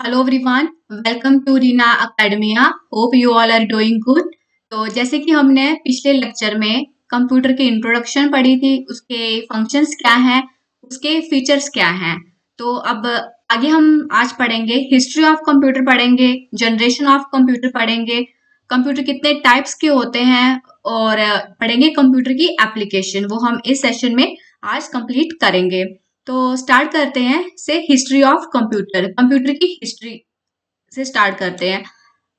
Hello everyone, welcome to Reena Academia. Hope you all are doing good. तो जैसे कि हमने पिछले लेक्चर में कंप्यूटर की इंट्रोडक्शन पढ़ी थी, उसके फंक्शंस क्या हैं, उसके फीचर्स क्या हैं। तो अब आगे हम आज पढ़ेंगे हिस्ट्री ऑफ कंप्यूटर, पढ़ेंगे जनरेशन ऑफ कंप्यूटर, पढ़ेंगे कंप्यूटर कितने टाइप्स के होते हैं, और पढ़ेंगे कंप्यूटर की एप्लीकेशन। वो हम इस सेशन में आज कंप्लीट करेंगे। तो स्टार्ट करते हैं से हिस्ट्री ऑफ कंप्यूटर, कंप्यूटर की हिस्ट्री से स्टार्ट करते हैं।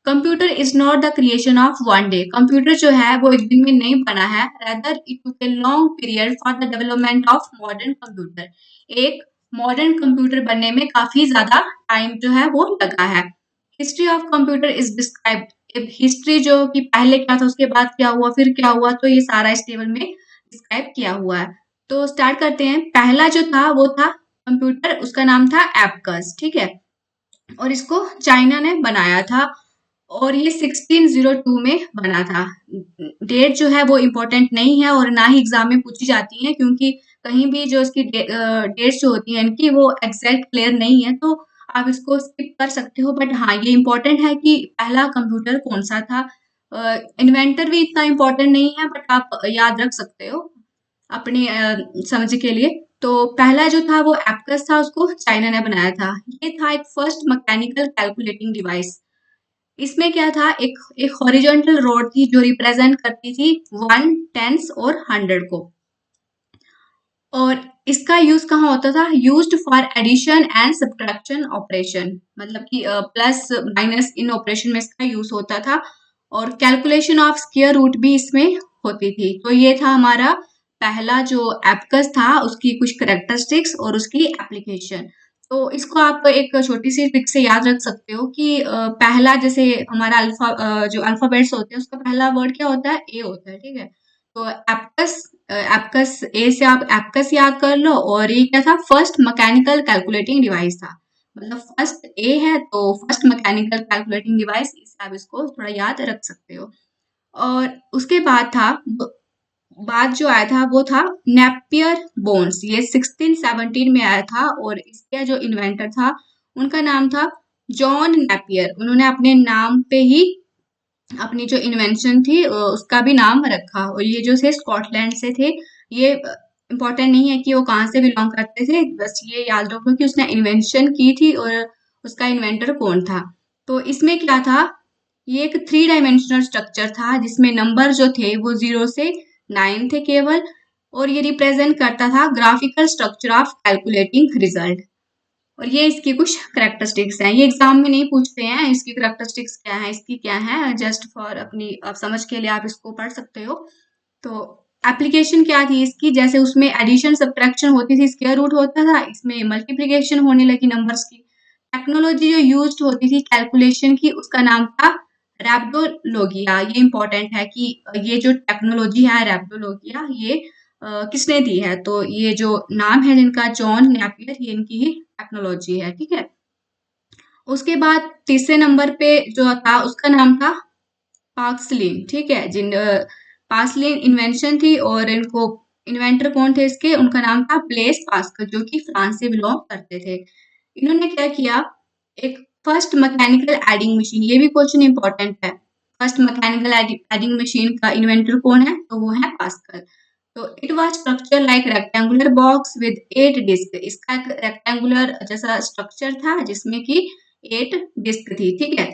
Computer is not the creation of one day. Computer जो है वो एक दिन में नहीं बना है, rather it took a long period for the development of modern computer. एक मॉडर्न कंप्यूटर बनने में काफी ज्यादा टाइम जो है वो लगा है। History of computer is described, history जो कि पहले क्या था, उसके बाद क्या हुआ, फिर क्या हुआ, तो ये सारा इस टेबल में डिस्क्राइब किया हुआ है। तो स्टार्ट करते हैं। पहला जो था वो था कंप्यूटर, उसका नाम था एबकस, ठीक है, और इसको चाइना ने बनाया था, और ये 1602 में बना था। डेट जो है वो इम्पोर्टेंट नहीं है और ना ही एग्जाम में पूछी जाती है, क्योंकि कहीं भी जो इसकी डेट्स जो होती हैं इनकी वो एग्जैक्ट क्लियर नहीं है, तो आप इसको स्किप कर सकते हो। बट हाँ, ये इम्पोर्टेंट है कि पहला कंप्यूटर कौन सा था। इन्वेंटर भी इतना इम्पोर्टेंट नहीं है, बट आप याद रख सकते हो अपनी समझ के लिए। तो पहला जो था वो एबकस था, उसको चाइना ने बनाया था। ये था एक फर्स्ट मैकेनिकल कैलकुलेटिंग डिवाइस। इसमें क्या था, एक एक हॉरिजॉन्टल रॉड थी जो रिप्रेजेंट करती थी वन, टेंस और हंड्रेड को। और इसका यूज कहाँ होता था, used for addition and subtraction operation, मतलब कि प्लस माइनस इन ऑपरेशन में इसका यूज होता था। और कैलकुलेशन ऑफ स्क्वायर रूट भी इसमें होती थी। तो ये था हमारा पहला जो एबकस था, उसकी कुछ करेक्टरिस्टिक्स और उसकी एप्लीकेशन। तो इसको आप एक छोटी सी ट्रिक से याद रख सकते हो कि पहला जैसे हमारा जो अल्फाबेट्स होते हैं उसका पहला वर्ड क्या होता है, ए होता है, ठीक है। तो एबकस, एबकस ए से आप एबकस याद कर लो। और ये क्या था, फर्स्ट मैकेनिकल कैलकुलेटिंग डिवाइस था। मतलब फर्स्ट ए है तो फर्स्ट मैकेनिकल कैलकुलेटिंग डिवाइस, इससे आप इसको थोड़ा याद रख सकते हो। और उसके बाद था, बाद जो आया था वो था नेपियर बोन्स। ये 1617 में आया था, और इसका जो इन्वेंटर था उनका नाम था जॉन नेपियर। उन्होंने अपने नाम पे ही अपनी जो इन्वेंशन थी उसका भी नाम रखा। और ये जो थे स्कॉटलैंड से थे। ये इम्पोर्टेंट नहीं है कि वो कहाँ से बिलोंग करते थे, बस ये याद रखो कि उसने इन्वेंशन की थी और उसका इन्वेंटर कौन था। तो इसमें क्या था, ये एक थ्री डायमेंशनल स्ट्रक्चर था जिसमें नंबर जो थे वो 0 से 9 थे केवल। और ये रिप्रेजेंट करता था graphical structure of calculating result. और ये इसकी कुछ करेक्टरिस्टिक्स हैं, ये एग्जाम में नहीं पूछते हैं इसकी करेक्टरिस्टिक्स क्या है, इसकी क्या है, जस्ट फॉर अपनी आप समझ के लिए आप इसको पढ़ सकते हो। तो एप्लीकेशन क्या थी इसकी, जैसे उसमें एडिशन सब्ट्रैक्शन होती थी, स्क्वायर रूट होता था, इसमें मल्टीप्लिकेशन होने लगी नंबर्स की। टेक्नोलॉजी जो यूज्ड होती थी कैलकुलेशन की, उसका नाम था रैप्डोलोगिया। ये इंपॉर्टेंट है कि ये जो टेक्नोलॉजी है रैप्डोलोगिया, ये किसने दी है, तो ये जो नाम है जिनका, जॉन नेपियर, ये इनकी ही टेक्नोलॉजी है, ठीक है। उसके बाद तीसरे नंबर पे जो था उसका नाम था पाक्सलिन, ठीक है, पासलिन इन्वेंशन थी। और इनको इन्वेंटर कौन थे इसके, उनका नाम था ब्लेस पास्कल, जो कि फ्रांस से बिलोंग करते थे। इन्होंने क्या किया, एक फर्स्ट मैकेनिकल एडिंग मशीन, ये भी क्वेश्चन इंपॉर्टेंट है। फर्स्ट मैकेनिकल एडिंग मशीन का इन्वेंटर कौन है, तो वो है पास्कल। तो it was structure like rectangular box with 8 disk. इसका एक रेक्टेंगुलर जैसा स्ट्रक्चर था जिसमें कि 8 डिस्क थी, ठीक है।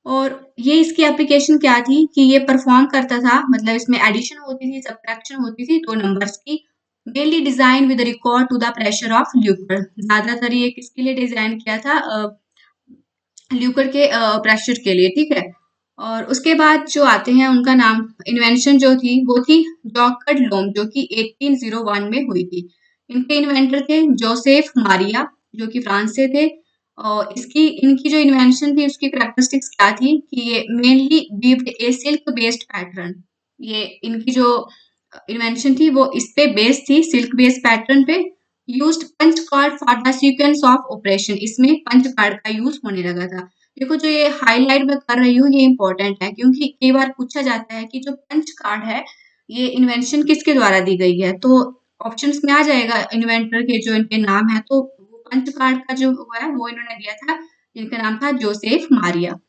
और ये इसकी एप्लीकेशन क्या थी कि ये परफॉर्म करता था, मतलब इसमें एडिशन होती थी, सब्ट्रैक्शन होती थी दो नंबर्स की। Mainly design with record to the pressure of ल्यूकर। ज्यादातर ये किसके लिए डिजाइन किया था, ल्यूकर के प्रेशर के लिए, ठीक है। और उसके बाद जो आते हैं उनका नाम, इन्वेंशन जो थी वो थी जॉकर्ड लोम, जो कि 1801 में हुई थी। इनके इन्वेंटर थे जोसेफ मारिया, जो कि फ्रांस से थे। और इसकी इनकी जो इन्वेंशन थी उसकी करेक्टरिस्टिक्स क्या थी कि ये मेनली वीव्ड ए सिल्क बेस्ड पैटर्न। ये इनकी जो इन्वेंशन थी वो इस पे बेस्ड थी, सिल्क बेस्ड पैटर्न पे। Used punch card for the sequence of operation, इसमें पंच कार्ड का यूज होने लगा था। देखो जो ये हाईलाइट मैं कर रही हूँ ये इंपॉर्टेंट है, क्योंकि कई बार पूछा जाता है कि जो पंच कार्ड है ये इन्वेंशन किसके द्वारा दी गई है। तो ऑप्शंस में आ जाएगा इन्वेंटर के जो इनके नाम है, तो वो पंच कार्ड का जो हुआ है वो इन्होंने दिया था, इनका नाम था जोसेफ मारिया।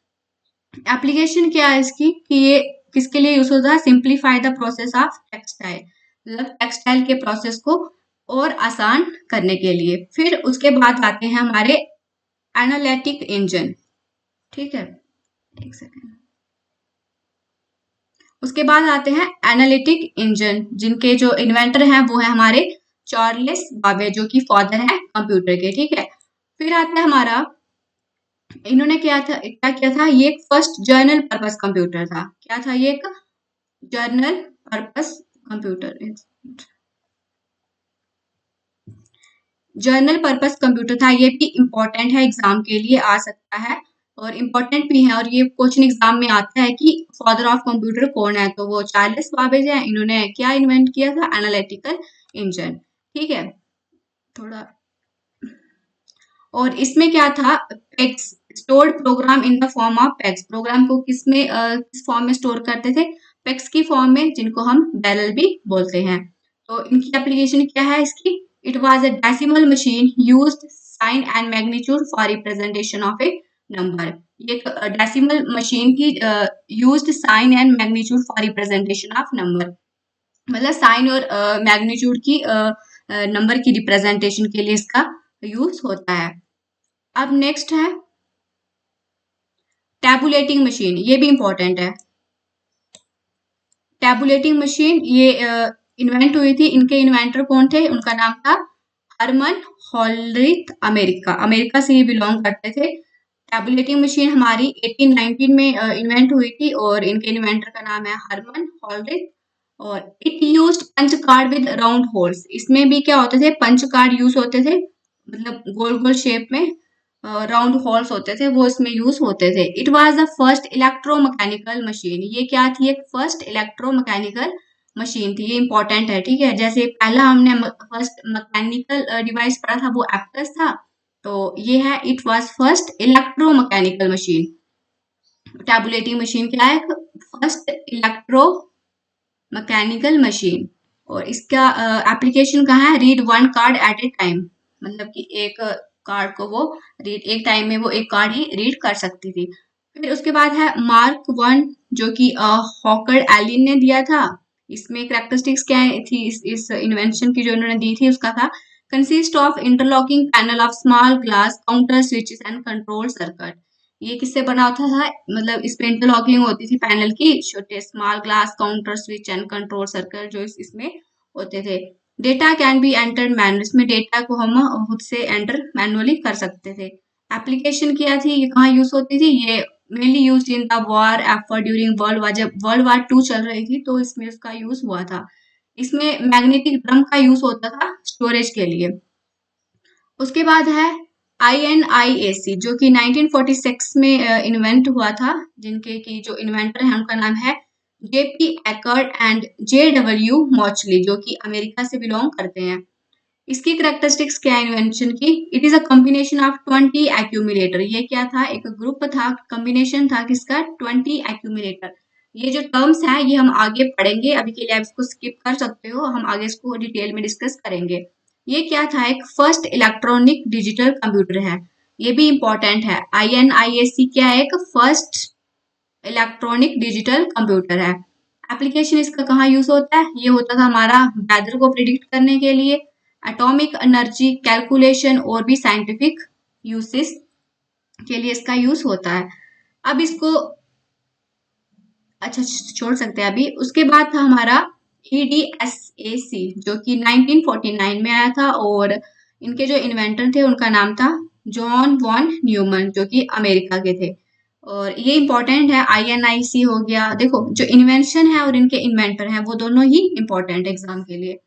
एप्लीकेशन क्या है इसकी कि ये किसके लिए यूज होता है? Simplify the process of textile, मतलब टेक्सटाइल के प्रोसेस को और आसान करने के लिए। फिर उसके बाद आते हैं हमारे एनालिटिक इंजन, ठीक है, एक सेकेंड। उसके बाद आते हैं एनालिटिक इंजन, जिनके जो इन्वेंटर हैं वो है हमारे चार्ल्स बाबेज, जो कि फादर है कंप्यूटर के, ठीक है। फिर आता है हमारा, इन्होंने क्या किया था, ये एक फर्स्ट जर्नल पर्पस कंप्यूटर था। क्या था ये? एक journal purpose computer, journal purpose computer था। ये भी इम्पोर्टेंट है, एग्जाम के लिए आ सकता है और इम्पोर्टेंट भी है, और ये क्वेश्चन एग्जाम में आता है कि फादर ऑफ कंप्यूटर कौन है, तो वो चार्ल्स बाबेज है। इन्होंने क्या इन्वेंट किया था? एनालिटिकल इंजन, ठीक है। थोड़ा, और इसमें क्या था? Pegs, stored program in the form of pegs, program को किस फॉर्म में स्टोर करते थे? पेक्स की फॉर्म में, जिनको हम बैरल भी बोलते हैं। तो इनकी एप्लीकेशन क्या है इसकी? It was a decimal machine used sign and magnitude for representation of a number. ये एक डेसिमल मशीन की used sign and magnitude for representation of number, मतलब साइन और मैग्नीट्यूड की नंबर की रिप्रेजेंटेशन के लिए इसका यूज होता है। अब नेक्स्ट है टैबुलेटिंग मशीन, ये भी इंपॉर्टेंट है। टैबुलेटिंग मशीन ये इन्वेंट हुई थी, इनके इन्वेंटर कौन थे? उनका नाम था हरमन हॉलरिथ, अमेरिका से ये बिलोंग करते थे। टैबुलेटिंग मशीन हमारी 1819 में इन्वेंट हुई थी और इनके इन्वेंटर का नाम है हरमन हॉलरिथ। और it used punch card with round holes, इसमें भी क्या होते थे? पंच कार्ड यूज होते थे, मतलब गोल गोल शेप में राउंड होल्स होते थे, वो इसमें यूज होते थे। It was the first electromechanical machine, ये क्या थी? एक फर्स्ट इलेक्ट्रोमैकेनिकल मशीन थी, ये इंपॉर्टेंट है, ठीक है। जैसे पहला हमने फर्स्ट मैकेनिकल डिवाइस पढ़ा था, वो एप्टस था, तो ये है it was first electromechanical machine. Tabulating machine क्या है? First electro mechanical machine. और इसका एप्लीकेशन कहाँ है? Read one card at a time, मतलब कि एक कार्ड को वो रीड, एक टाइम में वो एक कार्ड ही रीड कर सकती थी। फिर उसके बाद है मार्क वन, जो कि हॉकर्ड एलिन ने दिया था। इसमें कैरेक्टरिस्टिक्स क्या थी इस इन्वेंशन की जो उन्होंने दी थी? उसका था consist of interlocking panel of small glass counter switches and control circuit. ये किससे बना होता था? मतलब इस पे इंटरलॉकिंग होती थी पैनल की, छोटे small glass counter switch and control circuit जो इसमें होते थे। Data can be entered manually, इसमें डेटा को हम खुद से एंटर मैनुअली कर सकते थे। एप्लीकेशन क्या थी? ये कहाँ यूज होती थी? ये mainly use in the war effort during world war, जब वर्ल्ड वार 2 चल रही थी तो इसमें उसका यूज हुआ था। इसमें मैग्नेटिक ड्रम का यूज होता था स्टोरेज के लिए। उसके बाद है INIAC, जो कि 1946 में इन्वेंट हुआ था, जिनके की जो इन्वेंटर है उनका नाम है JP एकर्ड एंड JW मॉचली, जो कि अमेरिका से बिलोंग करते हैं। इसकी कैरेक्टरिस्टिक्स क्या है इन्वेंशन की? It is a combination of 20 accumulator, ये क्या था? एक ग्रुप था, कॉम्बिनेशन था किसका? 20 एक्यूमुलेटर। ये जो टर्म्स हैं ये हम आगे पढ़ेंगे, अभी के लिए आप इसको स्किप कर सकते हो, हम आगे इसको डिटेल में डिस्कस करेंगे। ये क्या था? एक फर्स्ट इलेक्ट्रॉनिक डिजिटल कंप्यूटर है, ये भी इंपॉर्टेंट है। INIAC क्या है? एक फर्स्ट इलेक्ट्रॉनिक डिजिटल कंप्यूटर है। एप्लीकेशन इसका कहाँ यूज होता है? ये होता था हमारा वेदर को प्रिडिक्ट करने के लिए, एटॉमिक एनर्जी कैलकुलेशन और भी साइंटिफिक यूसेस के लिए इसका यूज होता है। अब इसको अच्छा छोड़ सकते हैं अभी। उसके बाद था हमारा EDSAC, जो कि 1949 में आया था, और इनके जो इन्वेंटर थे उनका नाम था जॉन वॉन न्यूमन, जो कि अमेरिका के थे। और ये इंपॉर्टेंट है, INIC हो गया। देखो जो इन्वेंशन है और इनके इन्वेंटर हैं वो दोनों ही इंपॉर्टेंट एग्जाम के लिए।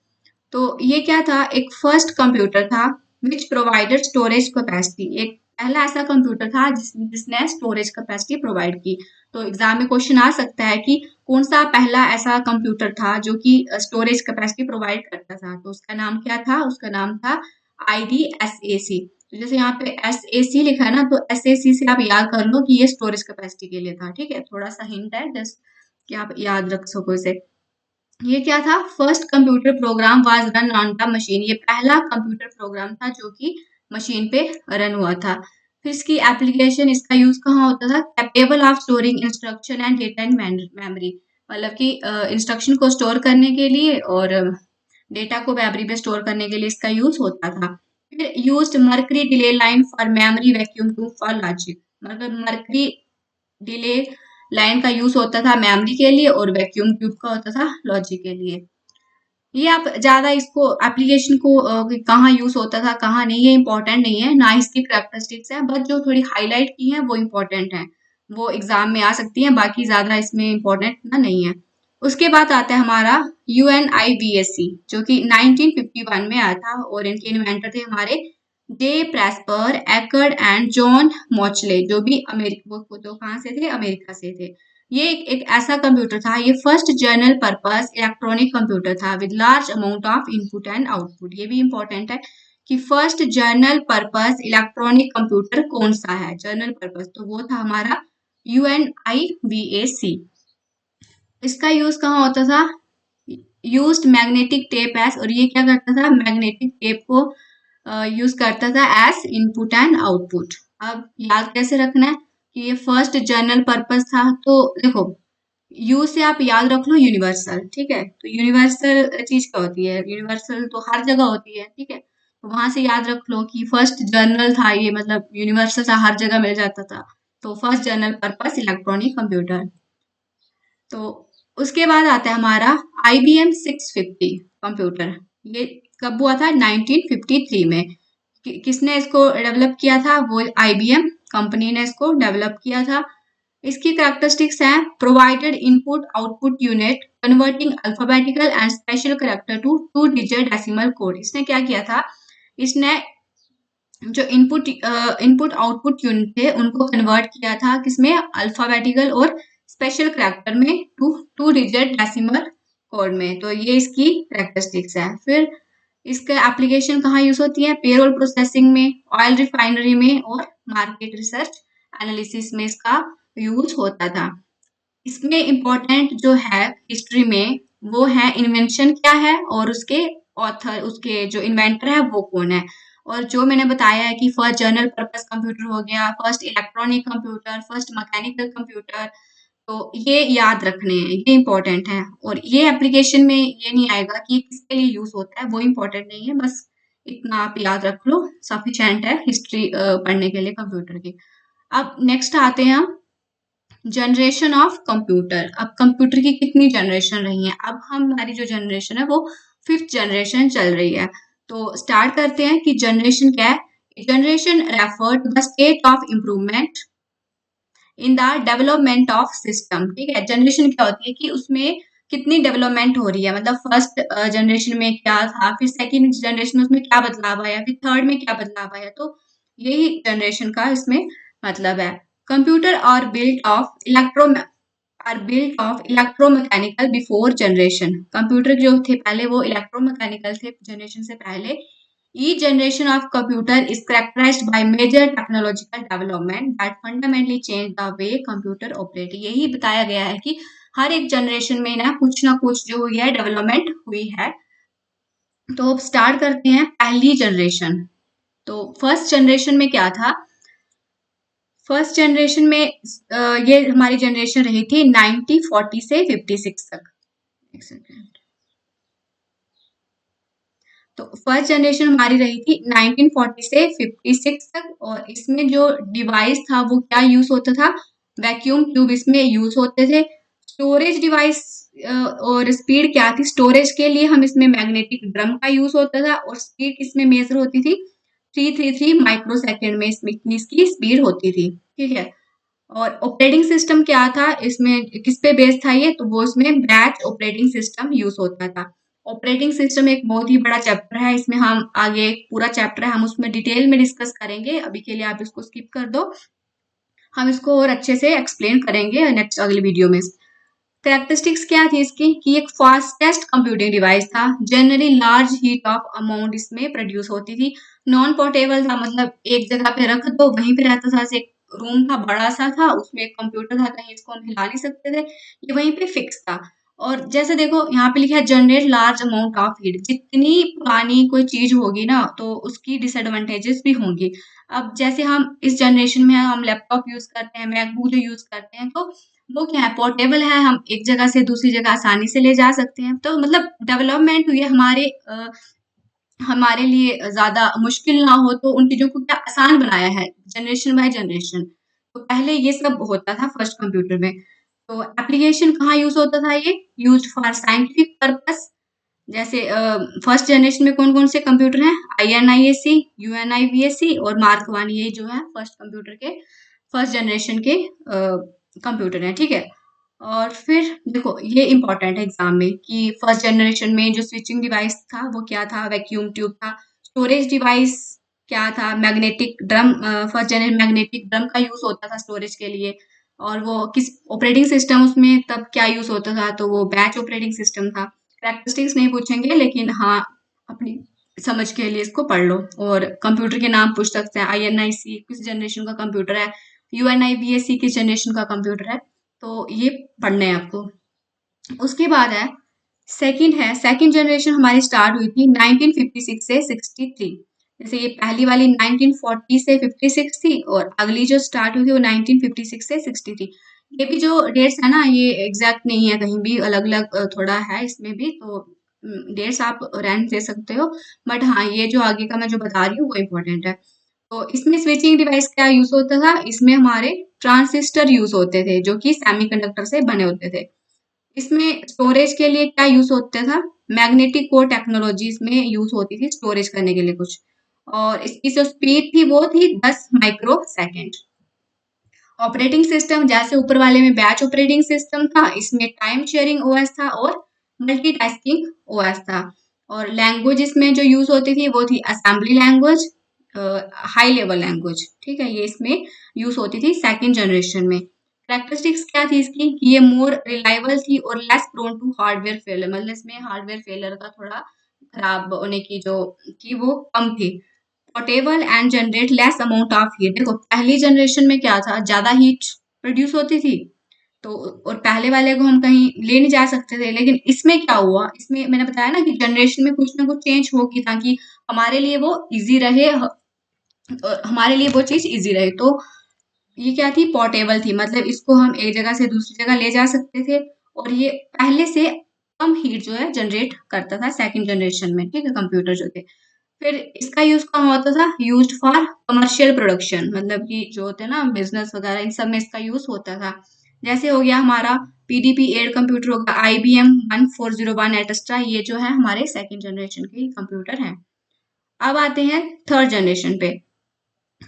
तो ये क्या था? एक फर्स्ट कंप्यूटर था विच प्रोवाइडेड स्टोरेज कैपेसिटी, एक पहला ऐसा कंप्यूटर था जिसने स्टोरेज कैपेसिटी प्रोवाइड की। तो एग्जाम में क्वेश्चन आ सकता है कि कौन सा पहला ऐसा कंप्यूटर था जो कि स्टोरेज कैपेसिटी प्रोवाइड करता था, तो उसका नाम क्या था? उसका नाम था IDSAC। तो जैसे यहाँ पे SAC लिखा है ना, तो SAC से आप याद कर लो कि ये स्टोरेज कैपेसिटी के लिए था, ठीक है। थोड़ा सा हिंट है जस्ट कि आप याद रख सको इसे। ये क्या था? First computer program was run on the machine, ये पहला कंप्यूटर प्रोग्राम था जो कि मशीन पे रन हुआ था। फिर इसकी एप्लीकेशन, इसका यूज कहाँ होता था? Capable of storing instruction and data in memory, मतलब कि इंस्ट्रक्शन को स्टोर करने के लिए और डेटा को मेमोरी में स्टोर करने के लिए इसका यूज होता था। फिर used mercury delay line for memory vacuum tube for logic, मतलब मर्करी डिले लाइन का यूज होता था मेमोरी के लिए और वैक्यूम ट्यूब का होता था लॉजिक के लिए। ये आप ज्यादा इसको एप्लीकेशन को कहाँ यूज होता था कहाँ नहीं, ये इंपॉर्टेंट नहीं है, ना इसकी करैक्टरिस्टिक्स है, बस जो थोड़ी हाईलाइट की है वो इंपॉर्टेंट है, वो एग्जाम में आ सकती है, बाकी ज्यादा इसमें इंपॉर्टेंट ना नहीं है। उसके बाद आता है हमारा UNIVAC, जो कि 1951 में आया था और इनके इन्वेंटर थे हमारे जे प्रेस्पर एकर्ड एंड जॉन मॉचले, जो भी अमेरिका, वो तो कहाँ से थे? अमेरिका से थे। ये एक ऐसा कंप्यूटर था, ये first general purpose electronic computer था with large amount of input and output. ये भी इंपॉर्टेंट है कि first general purpose electronic computer कौन सा है? जनरल पर्पस, तो वो था हमारा UNIVAC। इसका यूज कहाँ होता था? यूज्ड मैग्नेटिक टेप एस, और ये क्या करता था? मैग्नेटिक टेप को यूज करता था एज इनपुट एंड आउटपुट। अब याद कैसे रखना है कि ये फर्स्ट जनरल पर्पस था? तो देखो, यू से आप याद रख लो यूनिवर्सल, ठीक है? तो यूनिवर्सल चीज क्या होती है? यूनिवर्सल तो हर जगह होती है, ठीक है? तो वहां से याद रख लो कि फर्स्ट जनरल था ये, मतलब यूनिवर्सल था, हर जगह मिल जाता था। तो first general purpose electronic computer. तो उसके बाद आता है हमारा IBM 650 कंप्यूटर। ये कब हुआ था? 1953 में। किसने इसको डेवलप किया था? वो IBM कंपनी ने इसको डेवलप किया था। इसकी कैरेक्टरिस्टिक्स हैं provided input output unit converting alphabetical and special character to 2 digit decimal code. इसने क्या किया था? इसने जो इनपुट आउटपुट यूनिट थे उनको कन्वर्ट किया था किसमें? अल्फाबेटिकल और स्पेशल कैरेक्टर में, टू डिजिट डेसिमल कोड में। तो ये इसकी कैरेक्टरिस्टिक्स है। फिर इसका एप्लीकेशन कहाँ यूज होती है? पेरोल प्रोसेसिंग में, ऑयल रिफाइनरी में और मार्केट रिसर्च एनालिसिस में इसका यूज होता था। इसमें इम्पोर्टेंट जो है हिस्ट्री में वो है इन्वेंशन क्या है और उसके ऑथर, उसके जो इन्वेंटर है वो कौन है। और जो मैंने बताया है कि फर्स्ट जनरल पर्पस कंप्यूटर हो गया, first electronic computer, first mechanical computer, तो ये याद रखने हैं, ये इम्पोर्टेंट है। और ये एप्लीकेशन में ये नहीं आएगा कि ये किसके लिए यूज होता है, वो इम्पोर्टेंट नहीं है, बस इतना आप याद रख लो, सफिशिएंट है हिस्ट्री पढ़ने के लिए कंप्यूटर की। अब नेक्स्ट आते हैं हम जनरेशन ऑफ कंप्यूटर। अब कंप्यूटर की कितनी जनरेशन रही है? अब हमारी जो जनरेशन है वो 5th जनरेशन चल रही है। तो स्टार्ट करते हैं कि जनरेशन क्या है। Generation refer to the state of improvement in the development of system, ठीक है? जनरेशन क्या होती है कि उसमें कितनी डेवलपमेंट हो रही है, मतलब फर्स्ट जनरेशन में क्या था, फिर सेकंड जनरेशन में उसमें क्या बदलाव आया, फिर थर्ड में क्या बदलाव आया। तो यही जनरेशन का इसमें मतलब है। Computer are built of electromechanical before generation. Computer जो थे पहले वो इलेक्ट्रोमैकेनिकल थे जनरेशन से पहले। Each generation of computer is characterized by major technological development that fundamentally change the way computer operate। यही बताया गया है कि हर एक जनरेशन में ना कुछ जो हुई है डेवलपमेंट हुई है। तो अब स्टार्ट करते हैं पहली जनरेशन। तो फर्स्ट जनरेशन में क्या था? फर्स्ट जनरेशन में ये हमारी जनरेशन रही थी 1940 से 56 तक। एक सेकेंड। तो फर्स्ट जनरेशन हमारी रही थी 1940 से 56 तक, और इसमें जो डिवाइस था वो क्या यूज होता था? वैक्यूम ट्यूब इसमें यूज होते थे। स्टोरेज डिवाइस और स्पीड क्या थी? स्टोरेज के लिए हम इसमें मैग्नेटिक ड्रम का यूज होता था, और स्पीड किसमें मेजर होती थी? 333 माइक्रो सेकेंड में इसमें इसकी स्पीड होती थी, ठीक है? और ऑपरेटिंग सिस्टम क्या था इसमें, किस पे बेस्ड था ये? तो वो इसमें बैच ऑपरेटिंग सिस्टम यूज होता था। ऑपरेटिंग सिस्टम एक बहुत ही बड़ा चैप्टर है, इसमें हम आगे पूरा चैप्टर है, हम उसमें डिटेल में डिस्कस करेंगे, अभी के लिए आप इसको स्किप कर दो, हम इसको और अच्छे से एक्सप्लेन करेंगे नेक्स्ट अगले वीडियो में। कैरेक्टरिस्टिक्स क्या थी इसकी कि एक फास्टेस्ट कंप्यूटिंग डिवाइस था, generally large heat of amount इसमें प्रोड्यूस होती थी, नॉन पोर्टेबल था, मतलब एक जगह पे रख दो वहीं पे रहता था, एक रूम था बड़ा सा था उसमें एक कंप्यूटर था, कहीं इसको हम हिला नहीं सकते थे, ये वहीं पे फिक्स था। और जैसे देखो यहाँ पे लिखा है generate large amount of heat, जितनी पुरानी कोई चीज होगी ना तो उसकी डिसएडवांटेजेस भी होंगी। अब जैसे हम इस जनरेशन में हम लैपटॉप यूज़ करते हैं, मैकबुक जो यूज़ करते हैं, तो वो क्या है, पोर्टेबल है, हम एक जगह से दूसरी जगह आसानी से ले जा सकते हैं। तो मतलब डेवलपमेंट हुई है हमारे लिए ज़्यादा मुश्किल ना हो, तो उन चीज़ों को क्या आसान बनाया है, जनरेशन बाय जनरेशन। तो पहले ये सब होता था फर्स्ट कंप्यूटर में। तो एप्लीकेशन कहाँ यूज़ होता था ये? Used for scientific purpose. जैसे फर्स्ट जनरेशन में कौन-कौन से कंप्यूटर हैं? INISC, UNIVAC और मार्क 1, ये जो है फर्स्ट कंप्यूटर के फर्स्ट जनरेशन के कंप्यूटर हैं, ठीक है? और फिर देखो ये इम्पोर्टेंट है एग्जाम में कि फर्स्ट जनरेशन में जो स्विचिंग डिवाइस था वो क्या था? वैक्यूम ट्यूब था। स्टोरेज डिवाइस क्या था? Magnetic drum. First generation magnetic drum का यूज़ होता था स्टोरेज के लिए। और वो किस ऑपरेटिंग सिस्टम उसमें तब क्या यूज़ होता था? तो वो बैच ऑपरेटिंग सिस्टम था। प्रैक्टिस नहीं पूछेंगे, लेकिन हाँ, अपनी समझ के लिए इसको पढ़ लो। और कंप्यूटर के नाम पूछ सकते हैं, INIC किस जनरेशन का कंप्यूटर है, UNIVAC किस जनरेशन का कंप्यूटर है, तो ये पढ़ने हैं आपको। उसके बाद सेकंड जनरेशन हमारी स्टार्ट हुई थी 1956 से 63। जैसे ये पहली वाली 1940 से 56 थी, और अगली जो स्टार्ट हुई थी वो 1956 से 63। ये भी जो डेट्स है ना, ये एग्जैक्ट नहीं है, कहीं भी अलग अलग थोड़ा है इसमें भी, तो डेट्स आप रैंक दे सकते हो। बट हाँ, ये जो आगे का मैं जो बता रही हूँ वो इम्पोर्टेंट है। तो इसमें स्विचिंग डिवाइस क्या यूज होता था? इसमें हमारे ट्रांसिस्टर यूज होते थे, जो कि सेमीकंडक्टर से बने होते थे। इसमें स्टोरेज के लिए क्या यूज होता था? मैग्नेटिक कोर टेक्नोलॉजी इसमें यूज होती थी स्टोरेज करने के लिए कुछ। और इसकी जो स्पीड थी वो थी 10 माइक्रो सेकेंड। ऑपरेटिंग सिस्टम जैसे ऊपर वाले में बैच ऑपरेटिंग सिस्टम था, इसमें टाइम शेयरिंग ओएस था और मल्टीटास्किंग ओएस था। और लैंग्वेज इसमें जो यूज होती थी वो थी assembly language, high level language, ठीक है, ये इसमें यूज होती थी सेकंड जनरेशन में। कैरेक्टरिस्टिक्स क्या थी इसकी कि ये मोर रिलायबल थी और less prone to hardware failure, मतलब इसमें हार्डवेयर फेलियर का थोड़ा खराब होने की जो थी वो कम थी। Portable and generate less amount of heat. देखो पहली जनरेशन में क्या था, ज्यादा हीट प्रोड्यूस होती थी, तो और पहले वाले को हम कहीं ले नहीं जा सकते थे। लेकिन इसमें क्या हुआ, इसमें मैंने बताया ना कि जनरेशन में कुछ ना कुछ चेंज होगी ताकि हमारे लिए वो इजी रहे, हमारे लिए वो चीज इजी रहे। तो ये क्या थी, पोर्टेबल थी, मतलब इसको हम एक जगह से दूसरी जगह ले जा सकते थे। और ये पहले से कम हीट जो है जनरेट करता था सेकंड जनरेशन में, ठीक है, कंप्यूटर जो थे। फिर इसका यूज कहाँ होता था? यूज्ड फॉर कमर्शियल प्रोडक्शन, मतलब कि जो होते हैं ना बिजनेस वगैरह, इन सब में इसका यूज होता था। जैसे हो गया हमारा PDP 8 कंप्यूटर, होगा IBM 1401 एटस्ट्रा, ये जो है हमारे सेकंड जनरेशन के कंप्यूटर हैं। अब आते हैं थर्ड जनरेशन पे।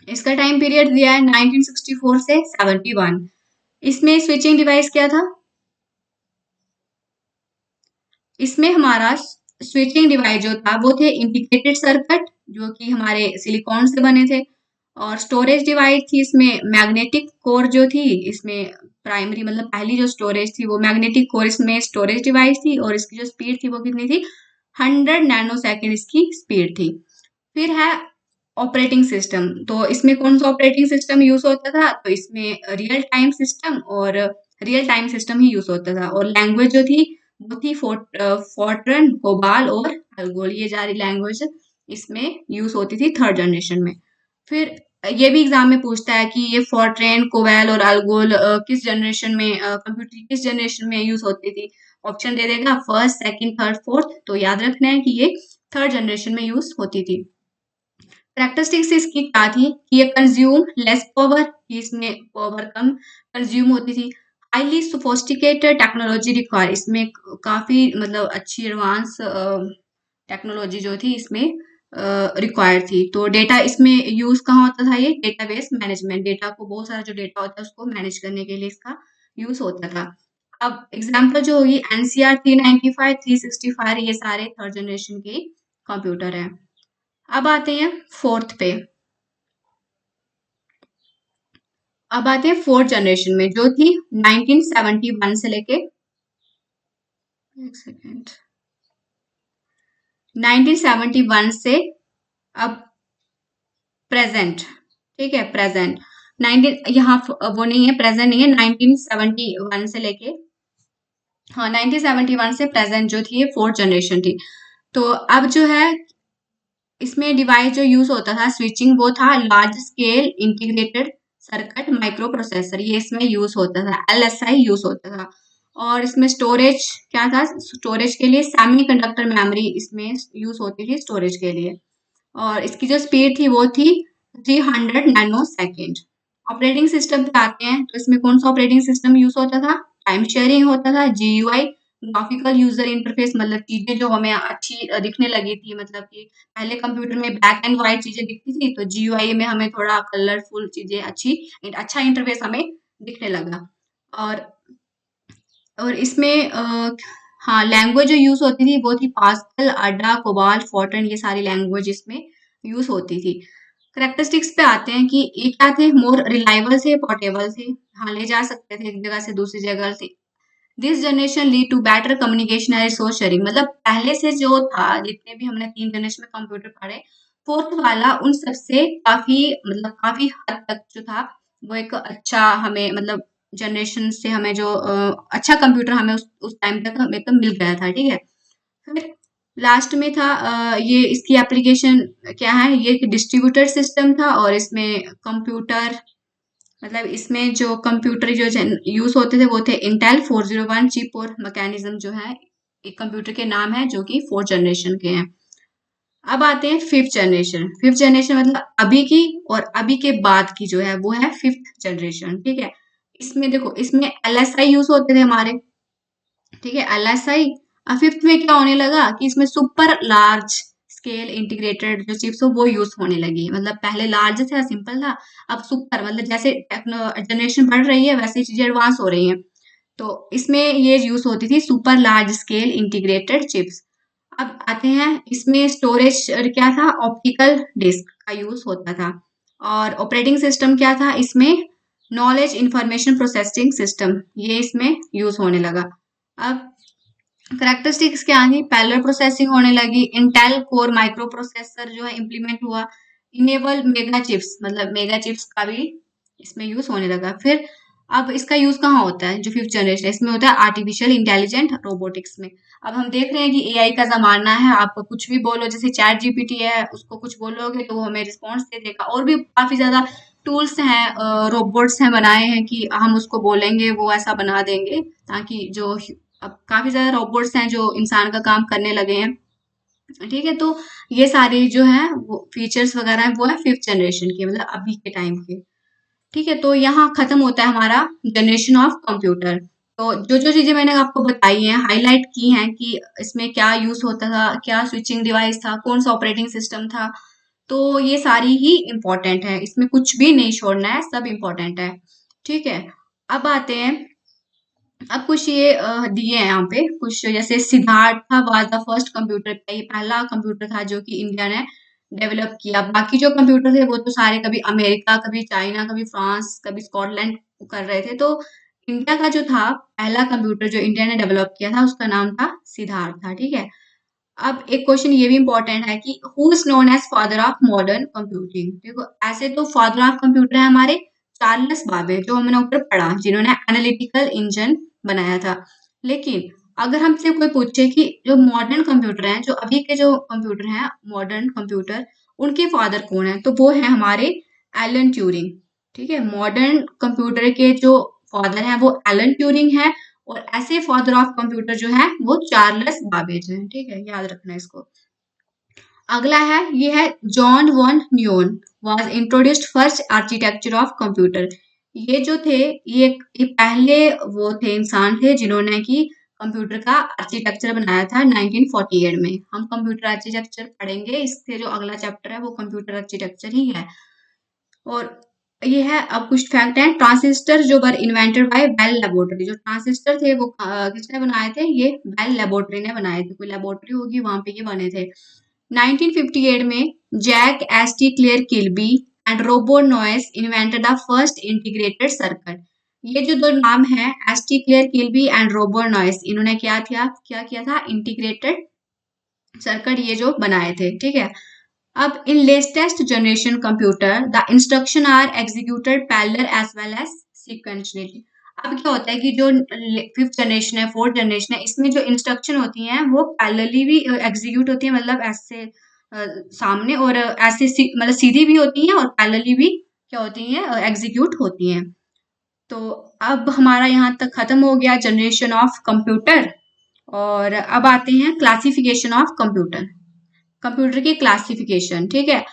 इसका टाइम पीरियड दिया है 1964 से 71। इसमें स्विचिंग डिवाइस क्या था? इसमें हमारा स्विचिंग डिवाइस जो था वो थे इंटीग्रेटेड सर्किट, जो कि हमारे सिलिकॉन से बने थे। और स्टोरेज डिवाइस थी इसमें मैग्नेटिक कोर जो थी इसमें, प्राइमरी मतलब पहली जो स्टोरेज थी वो मैग्नेटिक कोर इसमें स्टोरेज डिवाइस थी। और इसकी जो स्पीड थी वो कितनी थी? 100 नैनो सेकेंड इसकी स्पीड थी। फिर है ऑपरेटिंग सिस्टम। तो इसमें कौन सा ऑपरेटिंग सिस्टम यूज होता था? तो इसमें रियल टाइम सिस्टम, और रियल टाइम सिस्टम ही यूज होता था। और लैंग्वेज जो थी वो थी फोर्ट्रन, कोबाल और अल्गोल, ये सारी लैंग्वेज इसमें यूज होती थी थर्ड जनरेशन में। फिर ये भी एग्जाम में पूछता है कि ये फोर्ट्रेन, कोवैल और अल्गोल किस जनरेशन में, कंप्यूटर किस जनरेशन में यूज होती थी? ऑप्शन दे देगा फर्स्ट, सेकंड, थर्ड, फोर्थ। तो याद रखना है कि ये थर्ड जनरेशन में यूज होती थी। कैरेक्टरिस्टिक्स इसकी क्या थी कि ये कंज्यूम लेस पावर, इसमें पावर कम कंज्यूम होती थी। हाईली सोफोस्टिकेटेड टेक्नोलॉजी रिक्वायर, इसमें काफी मतलब अच्छी एडवांस टेक्नोलॉजी जो थी इसमें रिक्वायर्ड थी। तो डेटा इसमें यूज कहाँ होता था? ये डेटाबेस मैनेजमेंट, डेटा को, बहुत सारा जो डेटा होता है उसको मैनेज करने के लिए इसका यूज होता था। अब एग्जाम्पल जो होगी NCR 395, 365, ये सारे थर्ड जनरेशन के कंप्यूटर है। अब आते हैं फोर्थ पे। अब आते हैं फोर्थ जनरेशन में, जो थी 1971 से लेके, एक सेकेंड, 1971 से अब प्रेजेंट, ठीक है, प्रेजेंट 19, यहाँ वो नहीं है, प्रेजेंट नहीं है, 1971 से लेके, हाँ 1971 से प्रेजेंट जो थी ये फोर्थ जनरेशन थी। तो अब जो है इसमें डिवाइस जो यूज होता था स्विचिंग, वो था large scale integrated circuit micro processor, ये इसमें यूज होता था, LSI यूज होता था। और इसमें स्टोरेज क्या था, स्टोरेज के लिए सेमीकंडक्टर मेमोरी इसमें यूज होती थी स्टोरेज के लिए। और इसकी जो स्पीड थी वो थी 300 नैनो सेकेंड। ऑपरेटिंग सिस्टम पे आते हैं, तो इसमें कौन सा ऑपरेटिंग सिस्टम यूज होता था, टाइम शेयरिंग होता था, GUI ग्राफिकल यूजर इंटरफेस, मतलब चीजें जो हमें अच्छी दिखने लगी थी, मतलब कि पहले कंप्यूटर में ब्लैक एंड व्हाइट चीजें दिखती थी, तो GUI में हमें थोड़ा कलरफुल चीजें अच्छी, अच्छा इंटरफेस हमें दिखने लगा। और इसमें हाँ, लैंग्वेज जो यूज होती थी वो थी पास्कल, अडा, कोबाल, फोर्टन, ये सारी लैंग्वेज इसमें यूज होती थी। करेक्टरिस्टिक्स पे आते हैं कि ये क्या थे, मोर रिलायबल थे, पोर्टेबल थे, हाँ ले जा सकते थे एक जगह से दूसरी जगह थे। This generation lead to better communication and resource sharing, मतलब पहले से जो था, जितने भी हमने 3 जनरेशन में कंप्यूटर पढ़े, फोर्थ वाला उन सबसे काफी, मतलब काफी हद तक जो था वो एक अच्छा हमें, मतलब जनरेशन से हमें जो अच्छा कंप्यूटर हमें उस टाइम तक हमें तो मिल गया था, ठीक है। फिर लास्ट में था ये इसकी एप्लीकेशन क्या है, ये डिस्ट्रीब्यूटर सिस्टम था, और इसमें कंप्यूटर, मतलब इसमें जो कंप्यूटर जो यूज होते थे वो थे इंटेल 401 चिप और मैकेनिज्म, जो है एक कंप्यूटर के नाम है जो कि 4 जनरेशन के हैं। अब आते हैं फिफ्थ जनरेशन। फिफ्थ जनरेशन मतलब अभी की और अभी के बाद की जो है वो है फिफ्थ जनरेशन, ठीक है। इसमें देखो, इसमें LSI यूज होते थे हमारे, ठीक है, LSI। अब फिफ्थ में क्या होने लगा कि इसमें सुपर लार्ज स्केल इंटीग्रेटेड जो चिप्स हो वो यूज होने लगी, मतलब पहले लार्ज था, सिंपल था, अब सुपर, मतलब जैसे जनरेशन बढ़ रही है वैसे चीजें एडवांस हो रही हैं, तो इसमें ये यूज होती थी super large scale integrated chips. अब आते हैं, इसमें स्टोरेज क्या था, ऑप्टिकल डिस्क का यूज होता था। और ऑपरेटिंग सिस्टम क्या था इसमें, नॉलेज इंफॉर्मेशन प्रोसेसिंग सिस्टम, ये इसमें यूज होने लगा। अब करेक्टरिस्टिक्स क्या आनी, पैरेलल प्रोसेसिंग होने लगी, इंटेल कोर माइक्रो प्रोसेसर जो है इम्प्लीमेंट हुआ, इनेबल मेगा चिप्स, मतलब मेगा चिप्स का भी इसमें यूज होने लगा। फिर अब इसका यूज कहाँ होता है, जो फिफ्थ जनरेशन इसमें होता है आर्टिफिशियल इंटेलिजेंट रोबोटिक्स में। अब हम देख रहे हैं कि AI का जमाना है, आप कुछ भी बोलो, जैसे चैट GPT है, उसको कुछ बोलोगे तो वो हमें रिस्पॉन्स दे देगा, और भी काफी ज्यादा टूल्स हैं, रोबोट्स हैं बनाए हैं कि हम उसको बोलेंगे वो ऐसा बना देंगे, ताकि जो अब काफी ज्यादा रोबोट्स हैं जो इंसान का काम करने लगे हैं, ठीक है। तो ये सारी जो है वो फीचर्स वगैरह है वो है फिफ्थ जनरेशन के, मतलब अभी के टाइम के, ठीक है। तो यहाँ खत्म होता है हमारा जनरेशन ऑफ कंप्यूटर। तो जो जो चीजें मैंने आपको बताई हैं, हाईलाइट की हैं कि इसमें क्या यूज होता था, क्या स्विचिंग डिवाइस था, कौन सा ऑपरेटिंग सिस्टम था, तो ये सारी ही इम्पोर्टेंट है, इसमें कुछ भी नहीं छोड़ना है, सब इम्पोर्टेंट है, ठीक है। अब आते हैं, अब कुछ ये दिए हैं यहाँ पे कुछ, जैसे Siddharth was the first computer, ये पहला कंप्यूटर था जो कि इंडिया ने डेवलप किया। बाकी जो कंप्यूटर थे वो तो सारे कभी अमेरिका, कभी चाइना, कभी फ्रांस, कभी स्कॉटलैंड कर रहे थे। तो इंडिया का जो था पहला कंप्यूटर जो इंडिया ने डेवलप किया था उसका नाम था सिद्धार्थ था, ठीक है। अब एक क्वेश्चन ये भी इम्पोर्टेंट है कि who is known as father of modern computing. देखो, ऐसे तो फादर ऑफ कंप्यूटर है हमारे चार्ल्स बाबेज, जो हमने ऊपर पढ़ा, जिन्होंने एनालिटिकल इंजन बनाया था। लेकिन अगर हमसे कोई पूछे कि जो मॉडर्न कंप्यूटर हैं, जो अभी के जो कंप्यूटर हैं मॉडर्न कंप्यूटर, उनके फादर कौन है, तो वो है हमारे एलन ट्यूरिंग, ठीक है। मॉडर्न कंप्यूटर के जो फादर हैं वो एलन ट्यूरिंग है, और ऐसे फादर ऑफ कंप्यूटर जो है वो चार्ल्स बाबेज है, ठीक है, याद रखना इसको। अगला है, ये है जॉन वन न्यून was introduced first architecture of computer. ये जो थे, ये पहले वो थे, इंसान थे जिन्होंने कि कंप्यूटर का आर्किटेक्चर बनाया था 1948 में। हम कंप्यूटर आर्किटेक्चर पढ़ेंगे, इससे जो अगला चैप्टर है वो कंप्यूटर आर्किटेक्चर ही है। और ये है, अब कुछ फैक्ट हैं, ट्रांजिस्टर जो were invented by Bell laboratory, जो ट्रांजिस्टर थे वो किसने बनाए थे, ये बेल लेबोरेटरी ने बनाए थे, कोई लेबोरेटरी होगी वहां पे ये बने थे। 1958 में Jack S T Clair Kilby and Robert Noyce invented the first integrated circuit. ये जो दो नाम है, S T Clair Kilby and Robert Noyce, इन्होंने क्या किया था, इंटीग्रेटेड सर्किट ये जो बनाए थे, ठीक है। अब in latest generation computer the instruction are executed parallel as well as sequentially. अब क्या होता है कि जो फिफ्थ जनरेशन है, फोर्थ जनरेशन है, इसमें जो इंस्ट्रक्शन होती हैं वो पैरेलली भी एग्जीक्यूट होती है, मतलब ऐसे सामने, और ऐसे मतलब सीधी भी होती हैं और पैरेलली भी क्या होती हैं, एग्जीक्यूट होती हैं। तो अब हमारा यहाँ तक खत्म हो गया जनरेशन ऑफ कंप्यूटर, और अब आते हैं क्लासिफिकेशन ऑफ कंप्यूटर। कंप्यूटर की क्लासिफिकेशन, ठीक है।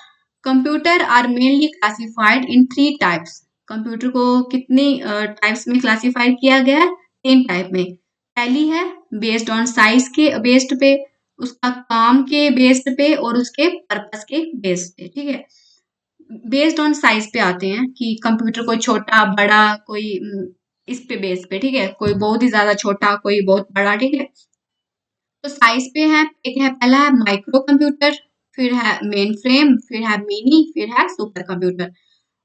Computer are mainly classified in 3 types. Computer को कितनी टाइप्स में क्लासिफाइड किया गया है? 3 टाइप में। पहली है बेस्ड ऑन साइज के बेस्ड पे, उसका काम के बेस्ड पे, और उसके पर्पस के बेस्ड पे, ठीक है। बेस्ड ऑन साइज पे आते हैं कि कंप्यूटर कोई छोटा बड़ा, कोई इस पे बेस पे, ठीक है। कोई बहुत ही ज्यादा छोटा, कोई बहुत बड़ा, ठीक है। तो साइज पे है, एक है, पहला है माइक्रो कंप्यूटर, फिर है मेन फ्रेम, फिर है मिनी, फिर है सुपर कंप्यूटर।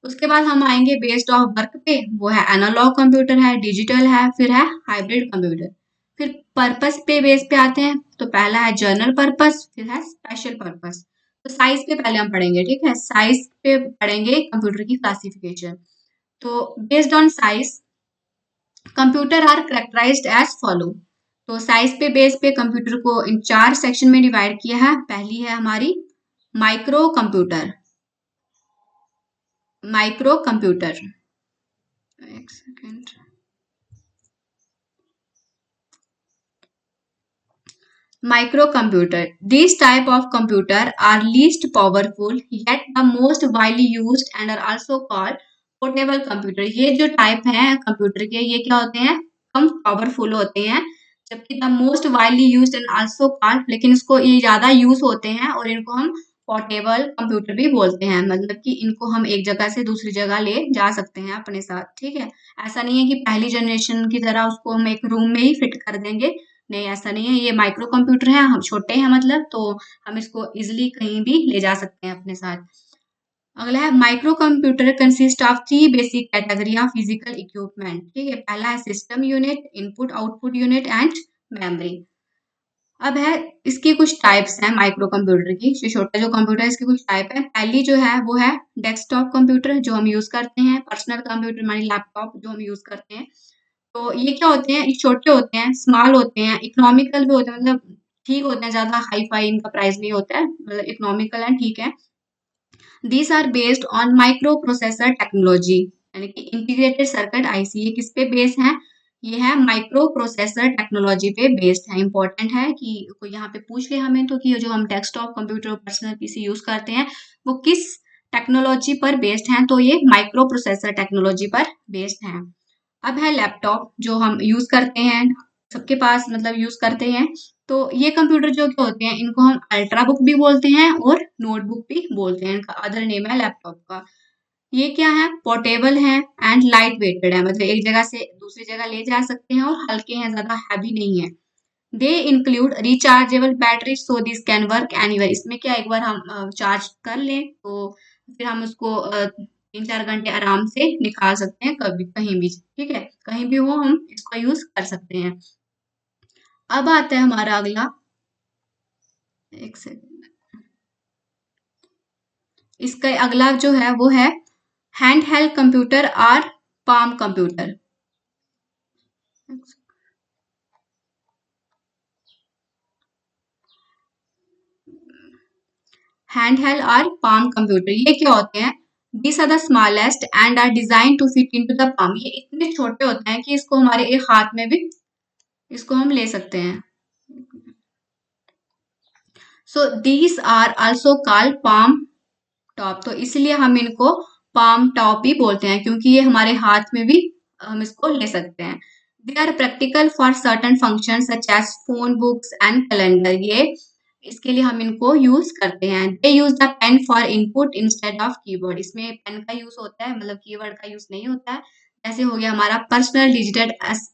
उसके बाद हम आएंगे बेस्ड ऑफ वर्क पे, वो है एनालॉग कंप्यूटर है, डिजिटल है, फिर है हाइब्रिड कंप्यूटर। फिर पर्पस पे बेस पे आते हैं, तो पहला है जनरल पर्पस, फिर है स्पेशल पर्पस। तो साइज पे पहले हम पढ़ेंगे, ठीक है। साइज पे पढ़ेंगे कंप्यूटर की क्लासिफिकेशन। तो based on size computer are characterized as follow. तो साइज पे बेस पे कंप्यूटर को इन 4 सेक्शन में डिवाइड किया है। पहली है हमारी माइक्रो कंप्यूटर। माइक्रो कंप्यूटर, एक second. Microcomputer. These type of computer are least powerful yet the most widely used and are also called portable computer. ये जो टाइप हैं कंप्यूटर के, ये क्या होते हैं? कम पावरफुल होते हैं, जबकि the most widely used and also called, लेकिन इसको ये ज्यादा यूज होते हैं और इनको हम पोर्टेबल कंप्यूटर भी बोलते हैं। मतलब कि इनको हम एक जगह से दूसरी जगह ले जा सकते हैं अपने साथ, ठीक है। ऐसा नहीं है कि पहली जनरेशन की तरह उसको हम एक रूम में ही फिट कर देंगे, नहीं ऐसा नहीं है। ये माइक्रो कंप्यूटर है, हम छोटे हैं मतलब, तो हम इसको इजिली कहीं भी ले जा सकते हैं अपने साथ। अगला है micro computer consist of 3 basic category of physical equipment, ठीक है। पहला है system unit, input output unit and memory. अब है इसकी कुछ टाइप्स हैं माइक्रो कंप्यूटर की, जो छोटा जो कंप्यूटर है इसकी कुछ टाइप है। पहली जो है वो है डेस्कटॉप कंप्यूटर, जो हम यूज करते हैं। पर्सनल कंप्यूटर मानी लैपटॉप जो हम यूज करते हैं। तो ये क्या होते हैं, ये छोटे होते हैं, स्मॉल होते हैं, इकोनॉमिकल भी होते हैं, मतलब ठीक होते हैं, ज्यादा हाई फाई इनका प्राइस नहीं होता है, मतलब इकोनॉमिकल है, ठीक है। These are based on micro processor technology, यानी कि इंटीग्रेटेड सर्किट आईसी। ये किस पे बेस्ड है? ये है माइक्रो प्रोसेसर टेक्नोलॉजी पे बेस्ड है। इंपॉर्टेंट है कि कोई यहाँ पे पूछ ले हमें तो, कि जो हम डेस्कटॉप कंप्यूटर और पर्सनल पीसी यूज करते हैं वो किस टेक्नोलॉजी पर बेस्ड हैं, तो ये माइक्रो प्रोसेसर टेक्नोलॉजी पर बेस्ड है। अब है लैपटॉप, जो हम यूज करते हैं, सबके पास मतलब यूज करते हैं। तो ये कंप्यूटर जो क्या होते हैं, इनको हम अल्ट्रा बुक भी बोलते हैं और नोटबुक भी बोलते हैं, इनका अदर नेम है लैपटॉप का। ये क्या है? पोर्टेबल है एंड लाइट वेटेड है, मतलब एक जगह से दूसरी जगह ले जा सकते हैं और हल्के हैं, ज्यादा हैवी नहीं है। They include rechargeable battery so this can work anywhere. इसमें क्या, एक बार हम चार्ज कर लें तो फिर हम उसको 3-4 घंटे आराम से निकाल सकते हैं, कभी कहीं भी, ठीक है। कहीं भी हो हम इसको यूज कर सकते हैं। अब आता है हमारा अगला, एक सेकंड। इसका अगला जो है वो है हैंड हेल्ड कंप्यूटर और पाम कंप्यूटर। हैंड हेल्ड और पाम कंप्यूटर ये क्या होते हैं? These are the smallest and are design to fit into the palm. ये इतने छोटे होते हैं कि इसको हमारे एक हाथ में भी इसको हम ले सकते हैं। So these are also called palm top. तो इसलिए हम इनको पाम टॉप भी बोलते हैं, क्योंकि ये हमारे हाथ में भी हम इसको ले सकते हैं। They are practical for certain function such as phone, books and calendar. ये इसके लिए हम इनको यूज करते हैं। They use the pen for input instead of keyboard. इसमें पेन का यूज होता है, मतलब कीबोर्ड का यूज नहीं होता है। जैसे हो गया हमारा पर्सनल डिजिटल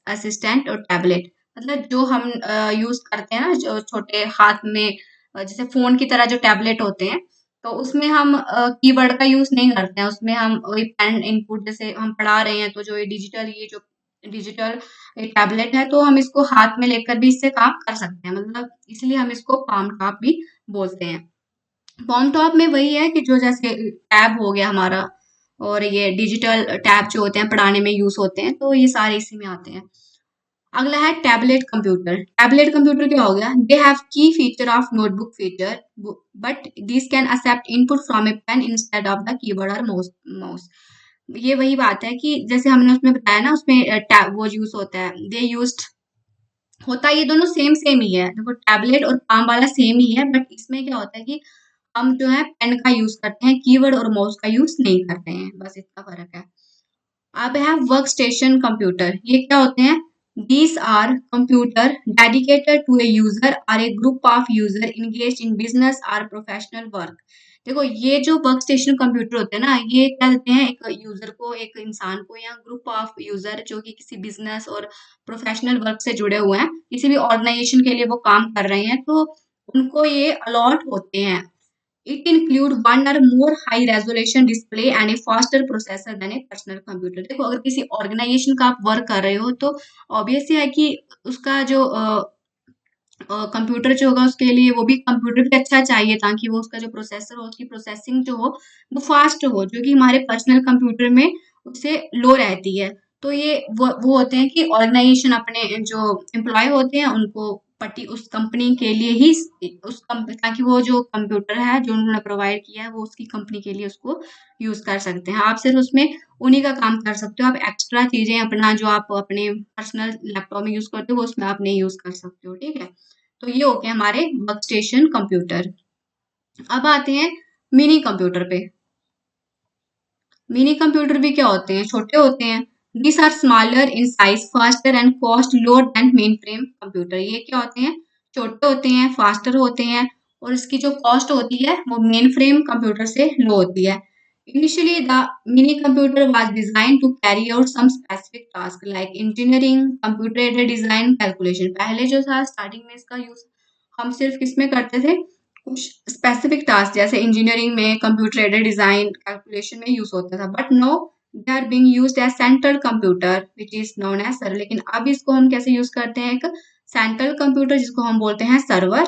असिस्टेंट और टैबलेट, मतलब जो हम यूज करते हैं ना, जो छोटे हाथ में जैसे फोन की तरह जो टैबलेट होते हैं, तो उसमें हम कीवर्ड का यूज नहीं करते हैं। उसमें हम वही पेन इनपुट, जैसे हम पढ़ा रहे हैं तो जो ये जो डिजिटल टैबलेट है, तो हम इसको हाथ में लेकर भी इससे काम कर सकते हैं, मतलब इसलिए हम इसको पाम टॉप भी बोलते हैं। पाम टॉप में वही है कि जो जैसे टैब हो गया हमारा, और ये डिजिटल टैब जो होते हैं पढ़ाने में यूज होते हैं, तो ये सारे इसी में आते हैं। अगला है टैबलेट कंप्यूटर। टैबलेट कंप्यूटर क्या हो गया? They have key feature of notebook feature but this can accept input from a pen instead of the keyboard और माउस। ये वही बात है कि जैसे हमने उसमें बताया ना, उसमें वो यूज होता है, दे यूज्ड होता है, ये दोनों सेम सेम ही है। देखो टैबलेट और पाम वाला सेम ही है, बट इसमें क्या होता है कि हम जो है पेन का यूज करते हैं, कीबोर्ड और माउस का यूज नहीं करते हैं, बस इतना फर्क है। अब है वर्क स्टेशन कंप्यूटर। ये क्या होते हैं? These are computer dedicated to a user और a group of user engage in business और प्रोफेशनल वर्क। देखो ये जो वर्क स्टेशन कंप्यूटर होते हैं ना, ये क्या देते हैं एक यूजर को, एक इंसान को या ग्रुप ऑफ यूजर जो कि किसी बिजनेस और प्रोफेशनल वर्क से जुड़े हुए हैं, किसी भी ऑर्गेनाइजेशन के लिए वो काम कर रहे हैं, तो उनको ये अलॉट होते हैं। It include one or more high resolution display and a faster processor than a personal computer। देखो अगर किसी ऑर्गेनाइजेशन का आप वर्क कर रहे हो तो ऑब्वियस है कि उसका जो कंप्यूटर जो होगा उसके लिए वो भी कंप्यूटर भी अच्छा चाहिए, ताकि वो उसका जो प्रोसेसर हो, उसकी प्रोसेसिंग जो हो वो फास्ट हो, जो कि हमारे पर्सनल कंप्यूटर में उससे लो रहती है। तो ये वो होते हैं कि ऑर्गेनाइजेशन अपने जो एम्प्लॉय होते हैं उनको पट्टी उस कंपनी के लिए ही ताकि वो जो कंप्यूटर है जो उन्होंने प्रोवाइड किया है वो उसकी कंपनी के लिए उसको यूज कर सकते हैं। आप सिर्फ उसमें उन्हीं का काम कर सकते हो, आप एक्स्ट्रा चीजें अपना जो आप अपने पर्सनल लैपटॉप में यूज करते हो वो उसमें आप नहीं यूज कर सकते हो, ठीक है। तो ये हो गए हमारे वर्क स्टेशन कंप्यूटर। अब आते हैं मिनी कंप्यूटर पे। मिनी कंप्यूटर भी क्या होते हैं? छोटे होते हैं। This are smaller in size, faster and cost lower than mainframe computer. ये क्या होते हैं? छोटे होते हैं, फास्टर होते हैं, और इसकी जो कॉस्ट होती है वो मेन फ्रेम कंप्यूटर से लो होती है। Initially, the mini computer was designed to carry out some specific tasks like engineering, computer-aided design, calculation। पहले जो था स्टार्टिंग में इसका यूज हम सिर्फ किसमें करते थे? कुछ स्पेसिफिक टास्क जैसे इंजीनियरिंग में, कंप्यूटर एडेड डिजाइन, कैलकुलेशन में यूज होता था, but no they are being used as central computer which is known as server. लेकिन अब इसको हम कैसे यूज करते हैं? एक सेंट्रल कंप्यूटर जिसको हम बोलते हैं सर्वर।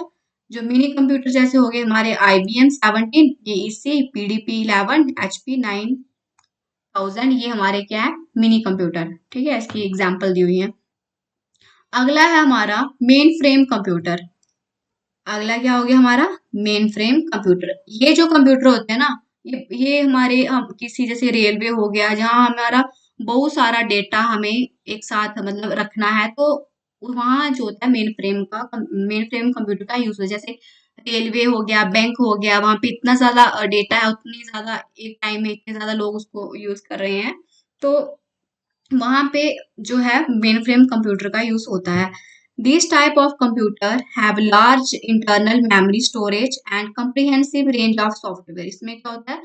जो मिनी कंप्यूटर जैसे हो गए हमारे IBM 17, AEC, PDP 11, HP 9000, ये हमारे क्या है? मिनी कंप्यूटर, ठीक है, इसकी एग्जाम्पल दी हुई है। अगला है हमारा मेन फ्रेम कंप्यूटर। अगला क्या हो गया हमारा? Main frame computer. ये जो कंप्यूटर होते हैं ना, ये हमारे हम किसी जैसे रेलवे हो गया जहाँ हमारा बहुत सारा डेटा हमें एक साथ मतलब रखना है, तो वहाँ जो होता है मेन फ्रेम कंप्यूटर का यूज हो। जैसे रेलवे हो गया, बैंक हो गया, वहाँ पे इतना ज्यादा डेटा है, उतनी ज्यादा एक टाइम में इतने ज्यादा लोग उसको यूज कर रहे हैं, तो वहाँ पे जो है मेन फ्रेम कंप्यूटर का यूज होता है। This type of computer have large internal memory storage and comprehensive range of software. इसमें क्या होता है?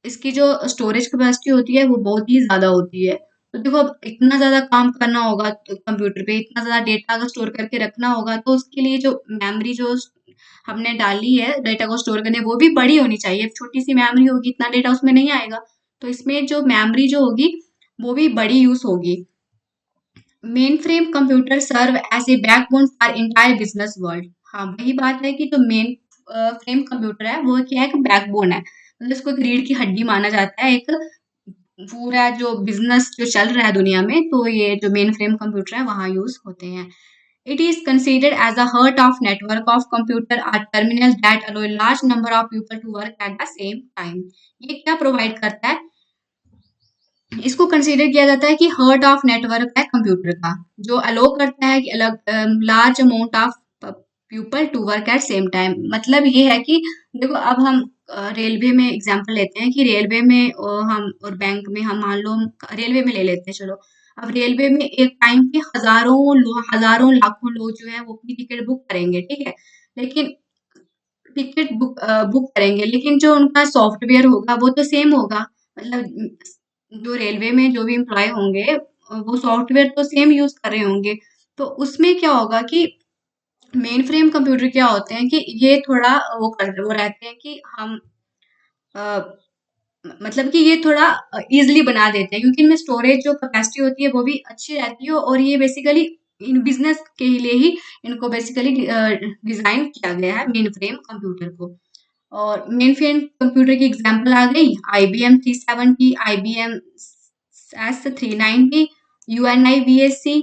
इसकी जो स्टोरेज कैपेसिटी होती है वो बहुत ही ज्यादा होती है। तो देखो अब इतना ज्यादा काम करना होगा तो कंप्यूटर पे, इतना ज्यादा डेटा अगर स्टोर करके रखना होगा, तो उसके लिए जो मेमोरी जो हमने डाली है डेटा को स्टोर करने, वो भी बड़ी होनी चाहिए। छोटी सी मेमोरी होगी, इतना डेटा उसमें नहीं आएगा, तो इसमें जो मेमोरी जो होगी वो भी बड़ी यूज होगी। Mainframe computer serve as a backbone for entire business world. हाँ वही बात है कि जो मेन फ्रेम कंप्यूटर है वो क्या है? एक बैकबोन है, मतलब इसको एक रीढ़ की हड्डी माना जाता है, एक पूरा जो बिजनेस जो चल रहा है दुनिया में, तो ये जो मेन फ्रेम कंप्यूटर है वहाँ यूज होते हैं। It is considered as a heart of network of computer or terminal that allow large number of people to work at the same time. ये क्या प्रोवाइड करता है? इसको कंसीडर किया जाता है कि हर्ट ऑफ नेटवर्क है कंप्यूटर का, जो अलो करता है कि अलग large amount of people to work at same time. मतलब ये है कि देखो अब हम रेलवे में एग्जांपल लेते हैं कि रेलवे में हम और बैंक में हम मान लो हम रेलवे में ले लेते हैं, चलो अब रेलवे में एक टाइम पे हजारों लाखों लोग जो है वो अपनी टिकट बुक करेंगे, ठीक है। लेकिन टिकट बुक करेंगे, लेकिन जो उनका सॉफ्टवेयर होगा वो तो सेम होगा। मतलब जो रेलवे में जो भी एम्प्लॉय होंगे वो सॉफ्टवेयर तो सेम यूज कर रहे होंगे। तो उसमें क्या होगा कि मेन फ्रेम कंप्यूटर क्या होते हैं कि ये थोड़ा वो रहते हैं कि हम अ, मतलब कि ये थोड़ा इजीली बना देते हैं, क्योंकि इनमें स्टोरेज जो कैपेसिटी होती है वो भी अच्छी रहती है, और ये बेसिकली इन बिजनेस के लिए ही इनको बेसिकली डिजाइन किया गया है मेन फ्रेम कंप्यूटर को। और मेन फ्रेम कंप्यूटर की एग्जांपल आ गई IBM 370, IBM S390, UNI VSC,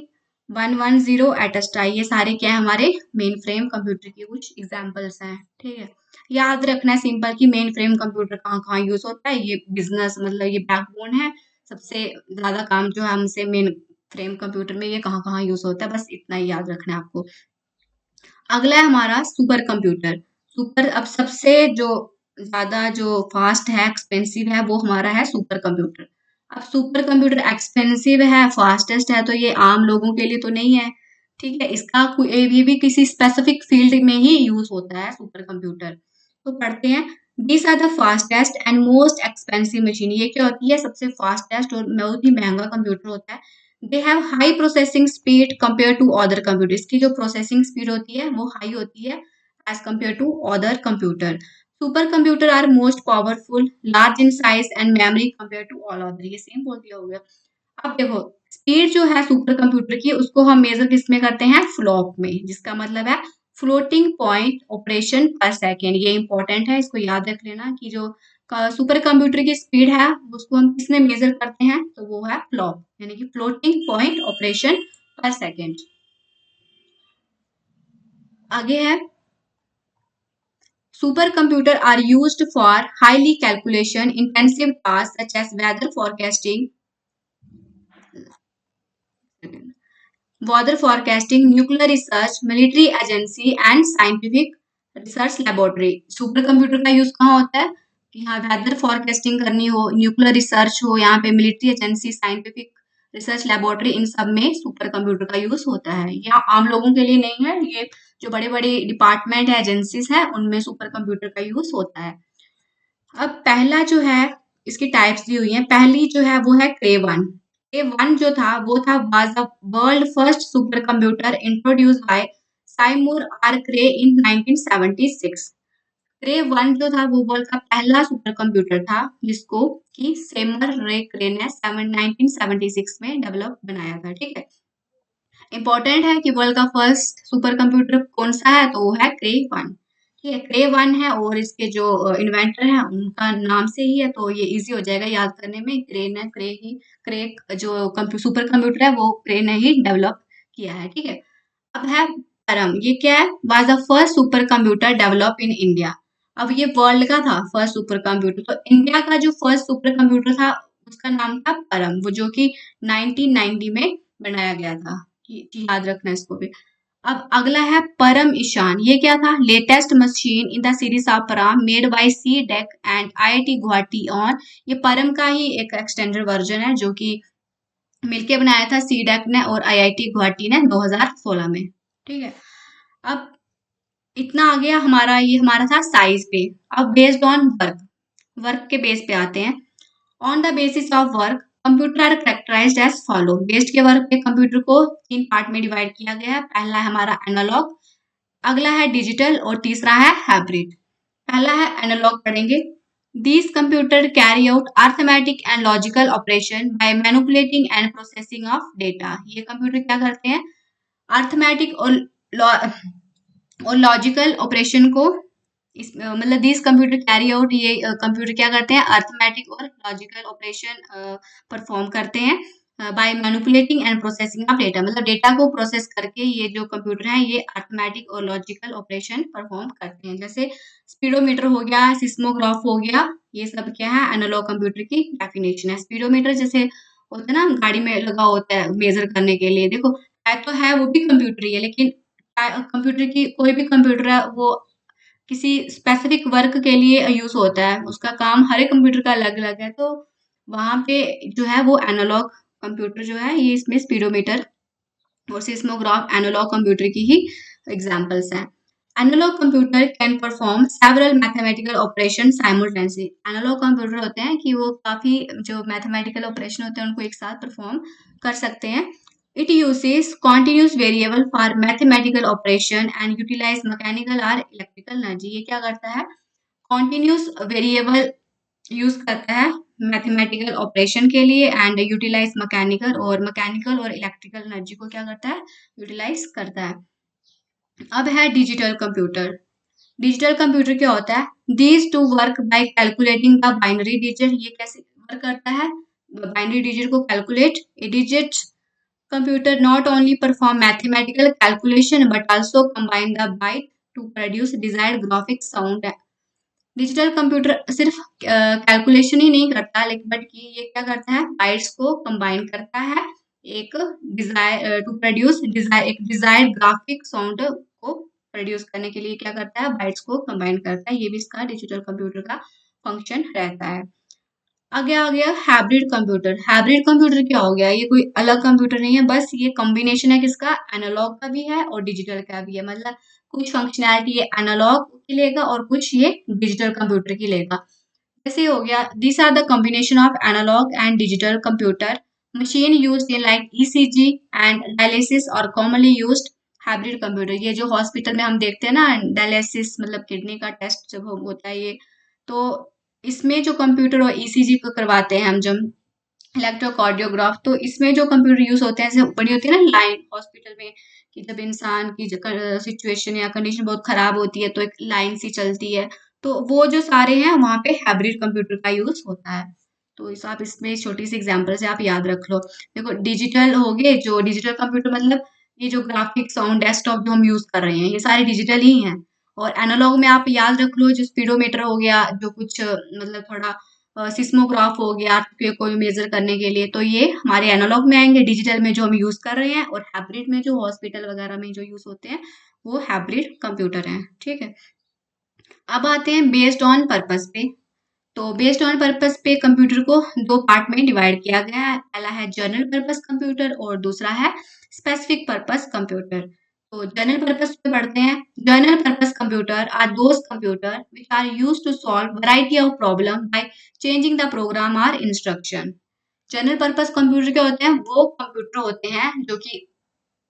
110 एटस्टाई, ये सारे क्या है हमारे मेन फ्रेम कंप्यूटर के कुछ एग्जांपल्स हैं। ठीक है, याद रखना है सिंपल कि मेन फ्रेम कंप्यूटर कहाँ कहाँ यूज होता है। ये बिजनेस मतलब ये बैकबोन है, सबसे ज्यादा काम जो है हमसे मेन फ्रेम कंप्यूटर में ये कहाँ कहाँ यूज होता है, बस इतना ही याद रखना है आपको। अगला है हमारा सुपर कंप्यूटर। सुपर अब सबसे जो ज्यादा जो फास्ट है, एक्सपेंसिव है, वो हमारा है सुपर कंप्यूटर। अब सुपर कंप्यूटर एक्सपेंसिव है, फास्टेस्ट है, तो ये आम लोगों के लिए तो नहीं है। ठीक है, इसका ये भी किसी स्पेसिफिक फील्ड में ही यूज होता है सुपर कंप्यूटर। तो पढ़ते हैं, these are the fastest and most expensive machine. ये क्या होती है, सबसे फास्टेस्ट और बहुत ही महंगा कंप्यूटर होता है। They have high processing speed compare to other computer. इसकी जो प्रोसेसिंग स्पीड होती है वो हाई होती है as compare to other computer. Super computer are most powerful, large in size and memory compare to all other. ये same बोल दिया हो गया। अब देखो, स्पीड जो है सुपर कंप्यूटर की उसको हम मेजर किस में करते हैं, फ्लॉप में, जिसका मतलब है floating point operation per second. ये इंपॉर्टेंट है, इसको याद रख लेना कि जो सुपर कंप्यूटर की स्पीड है उसको हम किसमें मेजर करते हैं, तो वो है फ्लॉप, यानी कि floating point operation per second. आगे है, super computer are used for highly calculation intensive task such as weather forecasting, weather forecasting, nuclear research, military agency and scientific research laboratory। Super computer का use कहाँ होता है कि यहाँ weather forecasting करनी हो, न्यूक्लियर रिसर्च हो, यहाँ पे military agency, scientific research laboratory, इन सब में सुपर कंप्यूटर का यूज होता है। यहाँ आम लोगों के लिए नहीं है, ये जो बड़े बड़े डिपार्टमेंट है, एजेंसीज है, उनमें सुपर कंप्यूटर का यूज होता है। अब पहला जो है, इसकी टाइप्स दी हुई है। पहली जो है वो है क्रे वन। क्रे वन जो था वो था was the world first super computer introduce by Seymour R Cray in 1976। Cray one जो था वो वर्ल्ड का पहला सुपर कंप्यूटर था जिसको कि सेमर रे क्रे ने 1976 में डेवलप बनाया था। ठीक है, इम्पोर्टेंट है कि वर्ल्ड का फर्स्ट सुपर कंप्यूटर कौन सा है, तो वो है क्रे वन। ठीक है, क्रे वन है और इसके जो इन्वेंटर है उनका नाम से ही है, तो ये इजी हो जाएगा याद करने में। क्रे ने क्रे ही क्रे जो सुपर कंप्यूटर है वो क्रे ने ही डेवलप किया है। ठीक है, अब है परम। ये क्या है, was the first super computer develop in India. अब ये वर्ल्ड का था फर्स्ट सुपर कंप्यूटर, तो इंडिया का जो फर्स्ट सुपर कंप्यूटर था उसका नाम था परम, वो जो कि 1990 में बनाया गया था। याद रखना इसको भी। अब अगला है परम ईशान। ये क्या था, latest machine in the series of Param made by C DAC and IIT Guwahati on. ये परम का ही एक एक्सटेंडेड वर्जन है जो कि मिलके बनाया था सी डेक ने और आईआईटी गुवाहाटी ने 2016 में। ठीक है, अब इतना आ गया हमारा, ये हमारा था साइज पे। अब बेस्ड ऑन वर्क, वर्क के बेस पे आते हैं। On the basis of work computer are characterized as follow. Based के वर्क पे कंप्यूटर को 3 पार्ट में डिवाइड किया गया है। पहला है हमारा एनालॉग, अगला है डिजिटल और तीसरा है हाइब्रिड। पहला है एनालॉग पढ़ेंगे। These computer carry out arithmetic and logical operation by manipulating and processing of data। ये कंप्यूटर क्या करते हैं, अर्थमेटिक और लॉजिकल ऑपरेशन को मतलब दिस कंप्यूटर कैरी आउट, ये कंप्यूटर क्या करते हैं, अर्थमेटिक और लॉजिकल ऑपरेशन परफॉर्म करते हैं by manipulating and processing of data. मतलब डेटा को प्रोसेस करके ये जो कंप्यूटर है ये अर्थमेटिक और लॉजिकल ऑपरेशन परफॉर्म करते हैं। जैसे स्पीडोमीटर हो गया, सिस्मोग्राफ हो गया, ये सब क्या है, एनालॉग कंप्यूटर की डेफिनेशन है। स्पीडोमीटर जैसे होता है ना, गाड़ी में लगा होता है मेजर करने के लिए, देखो है तो है वो भी कंप्यूटर ही है, लेकिन कंप्यूटर की कोई भी कंप्यूटर है वो किसी स्पेसिफिक वर्क के लिए यूज होता है, उसका काम हर एक कंप्यूटर का अलग अलग है। तो वहां पे जो है वो एनालॉग कंप्यूटर जो है, ये इसमें स्पीडोमीटर और सिस्मोग्राफ एनालॉग कंप्यूटर की ही एग्जांपल्स हैं। Analog computer can perform several mathematical operation simultaneously. Analog computer होते हैं कि वो काफी जो मैथमेटिकल ऑपरेशन होते हैं उनको एक साथ परफॉर्म कर सकते हैं। It uses continuous variable for mathematical operation and utilize mechanical or electrical energy। ये क्या करता है, continuous variable यूज करता है मैथमेटिकल ऑपरेशन के लिए एंड यूटिलाइज मैकेनिकल और इलेक्ट्रिकल एनर्जी को क्या करता है, यूटिलाइज करता है। अब है डिजिटल कंप्यूटर। डिजिटल कंप्यूटर क्या होता है, these two work by calculating the binary digit. ये कैसे वर्क करता है, बाइनरी डिजिट को calculate. Digit computer not only perform mathematical calculation but also combine the byte to produce desired graphic sound. Digital computer सिर्फ calculation ही नहीं करता लेकिन but ये क्या करता है, बाइट्स को कंबाइन करता है एक डिजायर टू प्रोड्यूस एक डिजायर ग्राफिक साउंड को प्रोड्यूस करने के लिए क्या करता है, बाइट्स को कंबाइन करता है। ये भी इसका डिजिटल कंप्यूटर का फंक्शन रहता है। आगे आ गया हाइब्रिड कंप्यूटर। हाइब्रिड कंप्यूटर क्या हो गया, ये कोई अलग कंप्यूटर नहीं है, बस ये कॉम्बिनेशन है किसका, एनालॉग का भी है और डिजिटल का भी है। मतलब कुछ फंक्शनैलिटी ये एनालॉग की लेगा और कुछ ये डिजिटल कंप्यूटर की लेगा। जैसे हो गया, this are the combination of analog and digital computer machine used in like ECG and dialysis और कॉमनली यूज्ड हाइब्रिड कंप्यूटर। ये जो हॉस्पिटल में हम देखते हैं ना, डायलिसिस मतलब किडनी का टेस्ट जब होता है ये, तो इसमें जो कंप्यूटर और ईसीजी को करवाते हैं हम जब इलेक्ट्रोकार्डियोग्राफ, तो इसमें जो कंप्यूटर यूज होते हैं, जैसे बनी होती है ना लाइन हॉस्पिटल में, कि जब इंसान की सिचुएशन या कंडीशन बहुत खराब होती है तो एक लाइन सी चलती है, तो वो जो सारे हैं वहां पे हाइब्रिड कंप्यूटर का यूज होता है। तो इस आप इसमें छोटी सी एग्जांपल से आप याद रख लो। देखो डिजिटल हो गए, जो डिजिटल कंप्यूटर मतलब ये जो ग्राफिक साउंड डेस्कटॉप जो हम यूज कर रहे हैं ये सारे डिजिटल ही हैं। और एनालॉग में आप याद रख लो, जो स्पीडोमीटर हो गया, जो कुछ मतलब थोड़ा सिस्मोग्राफ हो गया आपके कोई मेजर करने के लिए, तो ये हमारे एनालॉग में आएंगे, डिजिटल में जो हम यूज कर रहे हैं। और हाइब्रिड में जो हॉस्पिटल वगैरह में जो यूज होते हैं वो हाइब्रिड कंप्यूटर हैं। ठीक है, अब आते हैं बेस्ड ऑन पर्पस पे। तो बेस्ड ऑन पर्पस पे कंप्यूटर को दो पार्ट में डिवाइड किया गया है। पहला है जनरल पर्पस कंप्यूटर और दूसरा है स्पेसिफिक पर्पस कंप्यूटर। तो जनरल पर्पस पे पढ़ते हैं। General purpose computer are those computer which are used to solve variety of problem by changing the program और इंस्ट्रक्शन। जनरल पर्पस कंप्यूटर क्या होते हैं, वो कंप्यूटर होते हैं जो कि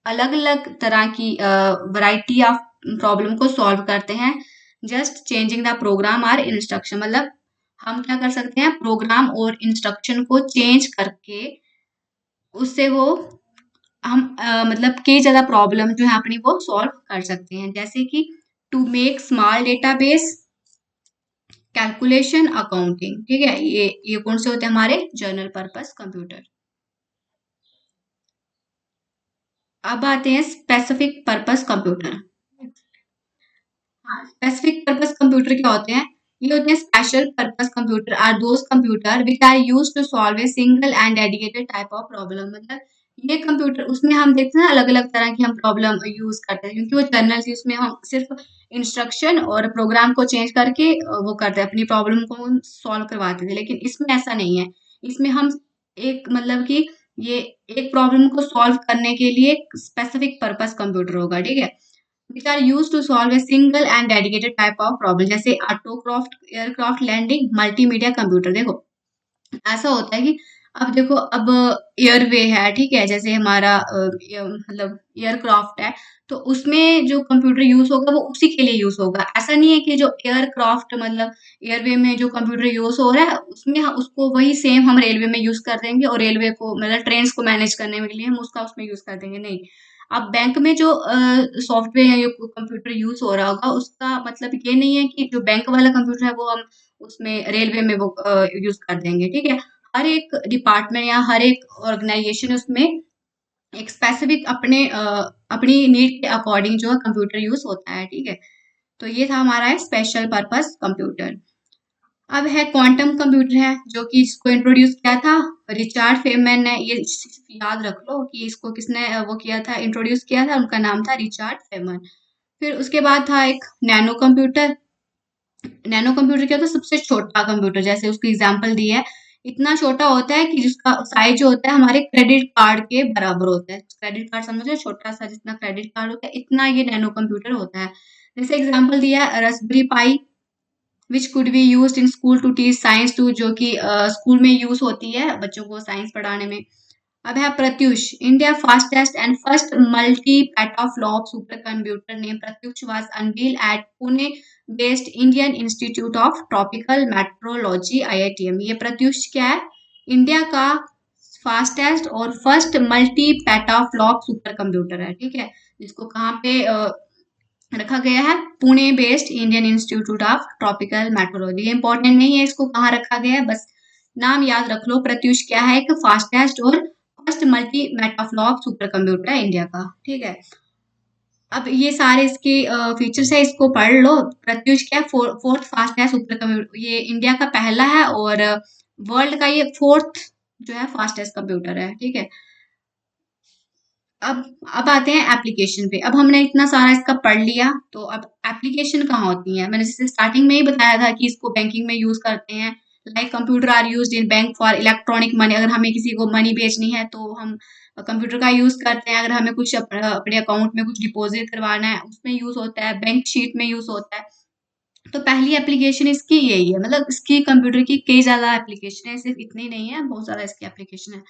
अलग अलग तरह की वैरायटी ऑफ प्रॉब्लम को सॉल्व करते हैं, जस्ट चेंजिंग द प्रोग्राम और इंस्ट्रक्शन। मतलब हम क्या कर सकते हैं, प्रोग्राम और इंस्ट्रक्शन को चेंज करके उससे वो हम मतलब कई ज्यादा प्रॉब्लम जो है अपनी वो सॉल्व कर सकते हैं। जैसे कि to make small database, calculation, accounting. ठीक है, ये कौन से होते हैं हमारे जनरल पर्पस कंप्यूटर। अब आते हैं स्पेसिफिक पर्पस कंप्यूटर। हाँ, स्पेसिफिक पर्पस कंप्यूटर क्या होते हैं, ये होते हैं special purpose computer are those computer which are used to solve a single and dedicated type of problem. मतलब ये कंप्यूटर, उसमें हम देखते हैं अलग अलग तरह की हम प्रॉब्लम यूज करते हैं, क्योंकि वो जनरल थी, उसमें हम सिर्फ इंस्ट्रक्शन और प्रोग्राम को चेंज करके वो करते हैं, अपनी प्रॉब्लम को सॉल्व करवाते थे। लेकिन इसमें ऐसा नहीं है, इसमें हम एक मतलब कि ये एक प्रॉब्लम को सॉल्व करने के लिए स्पेसिफिक पर्पस कंप्यूटर होगा। ठीक है, which are used to solve a single and dedicated type of problem, जैसे ऑटोक्राफ्ट, एयरक्राफ्ट लैंडिंग, मल्टीमीडिया कंप्यूटर। देखो ऐसा होता है कि अब देखो, अब एयरवे है, ठीक है, जैसे हमारा मतलब एयरक्राफ्ट है, तो उसमें जो कंप्यूटर यूज होगा वो उसी के लिए यूज होगा। ऐसा नहीं है कि जो एयरक्राफ्ट मतलब एयरवे में जो कंप्यूटर यूज हो रहा है उसमें उसको वही सेम हम रेलवे में यूज कर देंगे और रेलवे को मतलब ट्रेन को मैनेज करने के लिए हम उसका उसमें यूज कर देंगे, नहीं। अब बैंक में जो सॉफ्टवेयर या कंप्यूटर यूज हो रहा होगा उसका मतलब ये नहीं है कि जो बैंक वाला कंप्यूटर है वो हम उसमें रेलवे में वो यूज कर देंगे। ठीक है, हर एक डिपार्टमेंट या हर एक ऑर्गेनाइजेशन उसमें एक स्पेसिफिक अपनी नीड के अकॉर्डिंग जो है कंप्यूटर यूज होता है। ठीक है, तो ये था हमारा स्पेशल पर्पस कंप्यूटर। अब है क्वांटम कंप्यूटर है, जो कि इसको इंट्रोड्यूस किया था रिचर्ड फेमैन ने। ये याद रख लो कि इसको किसने वो किया था, इंट्रोड्यूस किया था, उनका नाम था रिचर्ड फेमैन। फिर उसके बाद था एक नैनो कंप्यूटर। नैनो कंप्यूटर क्या होता है, सबसे छोटा कंप्यूटर, जैसे उसकी एग्जांपल दी है, इतना छोटा होता है कि जिसका साइज जो होता है हमारे क्रेडिट कार्ड के बराबर होता है। क्रेडिट कार्ड समझो, छोटा सा जितना क्रेडिट कार्ड होता है इतना ये नैनो कंप्यूटर होता है। जैसे एग्जांपल दिया है Raspberry Pi which could be used in school to teach science to, जो कि स्कूल में यूज होती है बच्चों को साइंस पढ़ाने में। अब है Pratyush, India fastest and first multi petaflop super computer name Pratyush was unveil at Pune based Indian Institute of Tropical Meteorology IITM। ये प्रत्युष क्या है, इंडिया का फास्टेस्ट और first multi petaflop super computer है। ठीक है, जिसको कहाँ पे रखा गया है, Pune based Indian Institute of Tropical Meteorology. Important नहीं है इसको कहाँ रखा गया है, बस नाम याद रख लो। प्रत्युष क्या है, एक फास्टेस्ट और फर्स्ट मल्टी मेटाफ्लॉप सुपर कंप्यूटर है इंडिया का, ठीक है। अब ये सारे इसके फीचर्स है, इसको पढ़ लो। प्रत्युष क्या फोर्थ फास्ट है सुपर कंप्यूटर, ये इंडिया का पहला है और वर्ल्ड का ये फोर्थ जो है फास्टेस्ट कंप्यूटर है, ठीक है। अब अब आते हैं एप्लीकेशन पे। अब हमने इतना सारा इसका पढ़ लिया, तो अब एप्लीकेशन कहाँ होती है। मैंने जैसे स्टार्टिंग में ही बताया था कि इसको बैंकिंग में यूज करते हैं। Like computer are used in bank for electronic money, अगर हमें किसी को मनी भेजनी है तो हम कंप्यूटर का यूज करते हैं। अगर हमें कुछ अपने अकाउंट में कुछ डिपॉजिट करवाना है उसमें यूज होता है, बैंक शीट में यूज होता है। तो पहली एप्लीकेशन इसकी यही है, मतलब इसकी कंप्यूटर की कई ज्यादा एप्लीकेशन है, सिर्फ इतनी नहीं है, बहुत ज्यादा इसकी एप्लीकेशन है।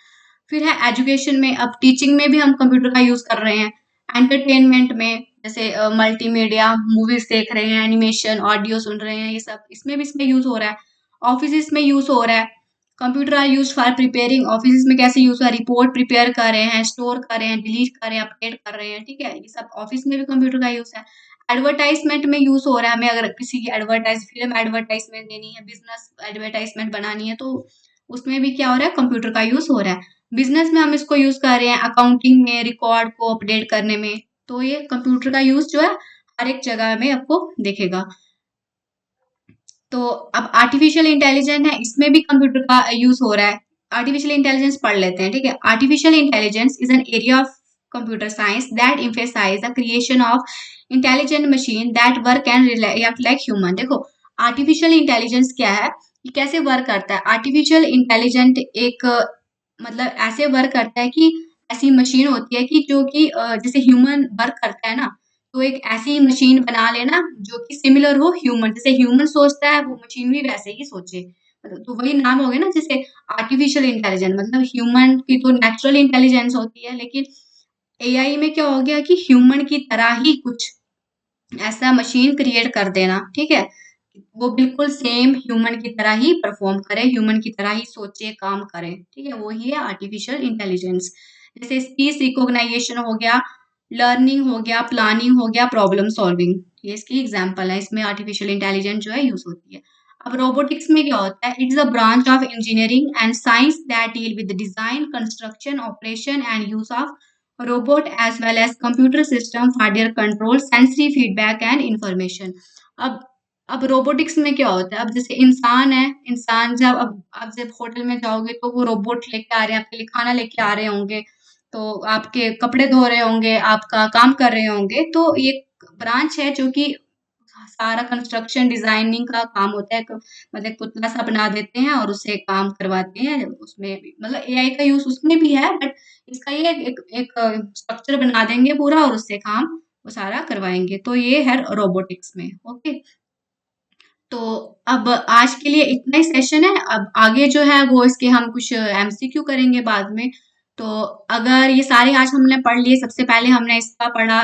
फिर है एजुकेशन में, अब टीचिंग में भी हम कंप्यूटर का यूज कर रहे हैं। एंटरटेनमेंट में जैसे मल्टीमीडिया, मूवीज देख रहे हैं, एनिमेशन, ऑडियो सुन रहे हैं, ये सब इसमें भी इसमें यूज हो रहा है। ऑफिस में यूज हो रहा है। Computer are use for preparing, office में कैसे यूज हो रहा है, रिपोर्ट प्रिपेयर कर रहे हैं, स्टोर कर रहे हैं, डिलीट कर रहे हैं, अपडेट कर रहे हैं, ठीक है। ये सब ऑफिस में भी कंप्यूटर का यूज है। एडवर्टाइजमेंट में यूज हो रहा है, हमें अगर किसी की फिल्म एडवर्टाइजमेंट देनी है, बिजनेस एडवर्टाइजमेंट बनानी है, तो उसमें भी क्या हो रहा है, कंप्यूटर का यूज हो रहा है। बिजनेस में हम इसको यूज कर रहे हैं, अकाउंटिंग में रिकॉर्ड को अपडेट करने में, तो ये कंप्यूटर का यूज जो है हर एक जगह में आपको दिखेगा। तो अब आर्टिफिशियल इंटेलिजेंस है, इसमें भी कंप्यूटर का यूज हो रहा है। आर्टिफिशियल इंटेलिजेंस पढ़ लेते हैं, ठीक है। Artificial intelligence is an area of computer science that emphasize the creation of intelligent machine that work and react like human. देखो आर्टिफिशियल इंटेलिजेंस क्या है, ये कैसे वर्क करता है। आर्टिफिशियल इंटेलिजेंट एक मतलब ऐसे वर्क करता है कि ऐसी मशीन होती है कि जो कि जैसे ह्यूमन वर्क करता है ना, तो एक ऐसी मशीन बना लेना जो कि सिमिलर हो ह्यूमन, जैसे ह्यूमन सोचता है वो मशीन भी वैसे ही सोचे। मतलब तो वही नाम हो गया ना, जैसे आर्टिफिशियल इंटेलिजेंस, मतलब ह्यूमन की तो नेचुरल इंटेलिजेंस होती है, लेकिन एआई में क्या हो गया कि ह्यूमन की तरह ही कुछ ऐसा मशीन क्रिएट कर देना, ठीक है। वो बिल्कुल सेम ह्यूमन की तरह ही परफॉर्म करे, ह्यूमन की तरह ही सोचे, काम करे, ठीक है। वो ही है आर्टिफिशियल इंटेलिजेंस। जैसे स्पीच रिकॉग्नाइजेशन हो गया, लर्निंग हो गया, प्लानिंग हो गया, प्रॉब्लम सॉल्विंग, ये इसकी एग्जांपल है, इसमें आर्टिफिशियल इंटेलिजेंस जो है यूज होती है। अब रोबोटिक्स में क्या होता है, it is a branch of engineering and science that deal with design, construction, operation and use of robot as well as computer system for their control, sensory feedback and information। अब अब robotics में क्या होता है, अब जैसे इंसान है, इंसान जब अब आप जब होटल में जाओगे तो वो रोबोट लेके आ रहे हैं, आपके लिए खाना लेके आ रहे होंगे, तो आपके कपड़े धो रहे होंगे, आपका काम कर रहे होंगे, तो ये ब्रांच है जो कि सारा कंस्ट्रक्शन डिजाइनिंग का काम होता है। मतलब पुतला सा बना देते हैं और उससे काम करवाते हैं, उसमें भी मतलब एआई का यूज उसमें भी है, बट इसका ये एक एक स्ट्रक्चर बना देंगे पूरा और उससे काम वो सारा करवाएंगे, तो ये है रोबोटिक्स में। ओके, तो अब आज के लिए इतना ही सेशन है। अब आगे जो है वो इसके हम कुछ एमसीक्यू करेंगे बाद में। तो अगर ये सारे आज हमने पढ़ लिए, सबसे पहले हमने इसका पढ़ा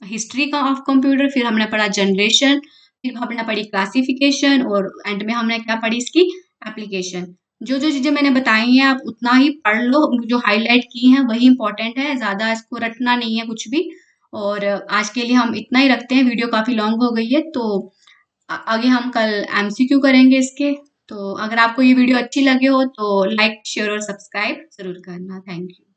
हिस्ट्री का ऑफ कंप्यूटर, फिर हमने पढ़ा जनरेशन, फिर हमने पढ़ी क्लासिफिकेशन और एंड में हमने क्या पढ़ी, इसकी एप्लीकेशन। जो जो चीजें मैंने बताई हैं आप उतना ही पढ़ लो, जो हाईलाइट की हैं वही इंपॉर्टेंट है, ज्यादा इसको रटना नहीं है कुछ भी। और आज के लिए हम इतना ही रखते हैं, वीडियो काफी लॉन्ग हो गई है, तो आगे हम कल एमसीक्यू करेंगे इसके। तो अगर आपको ये वीडियो अच्छी लगे हो तो लाइक शेयर और सब्सक्राइब जरूर करना। Thank you.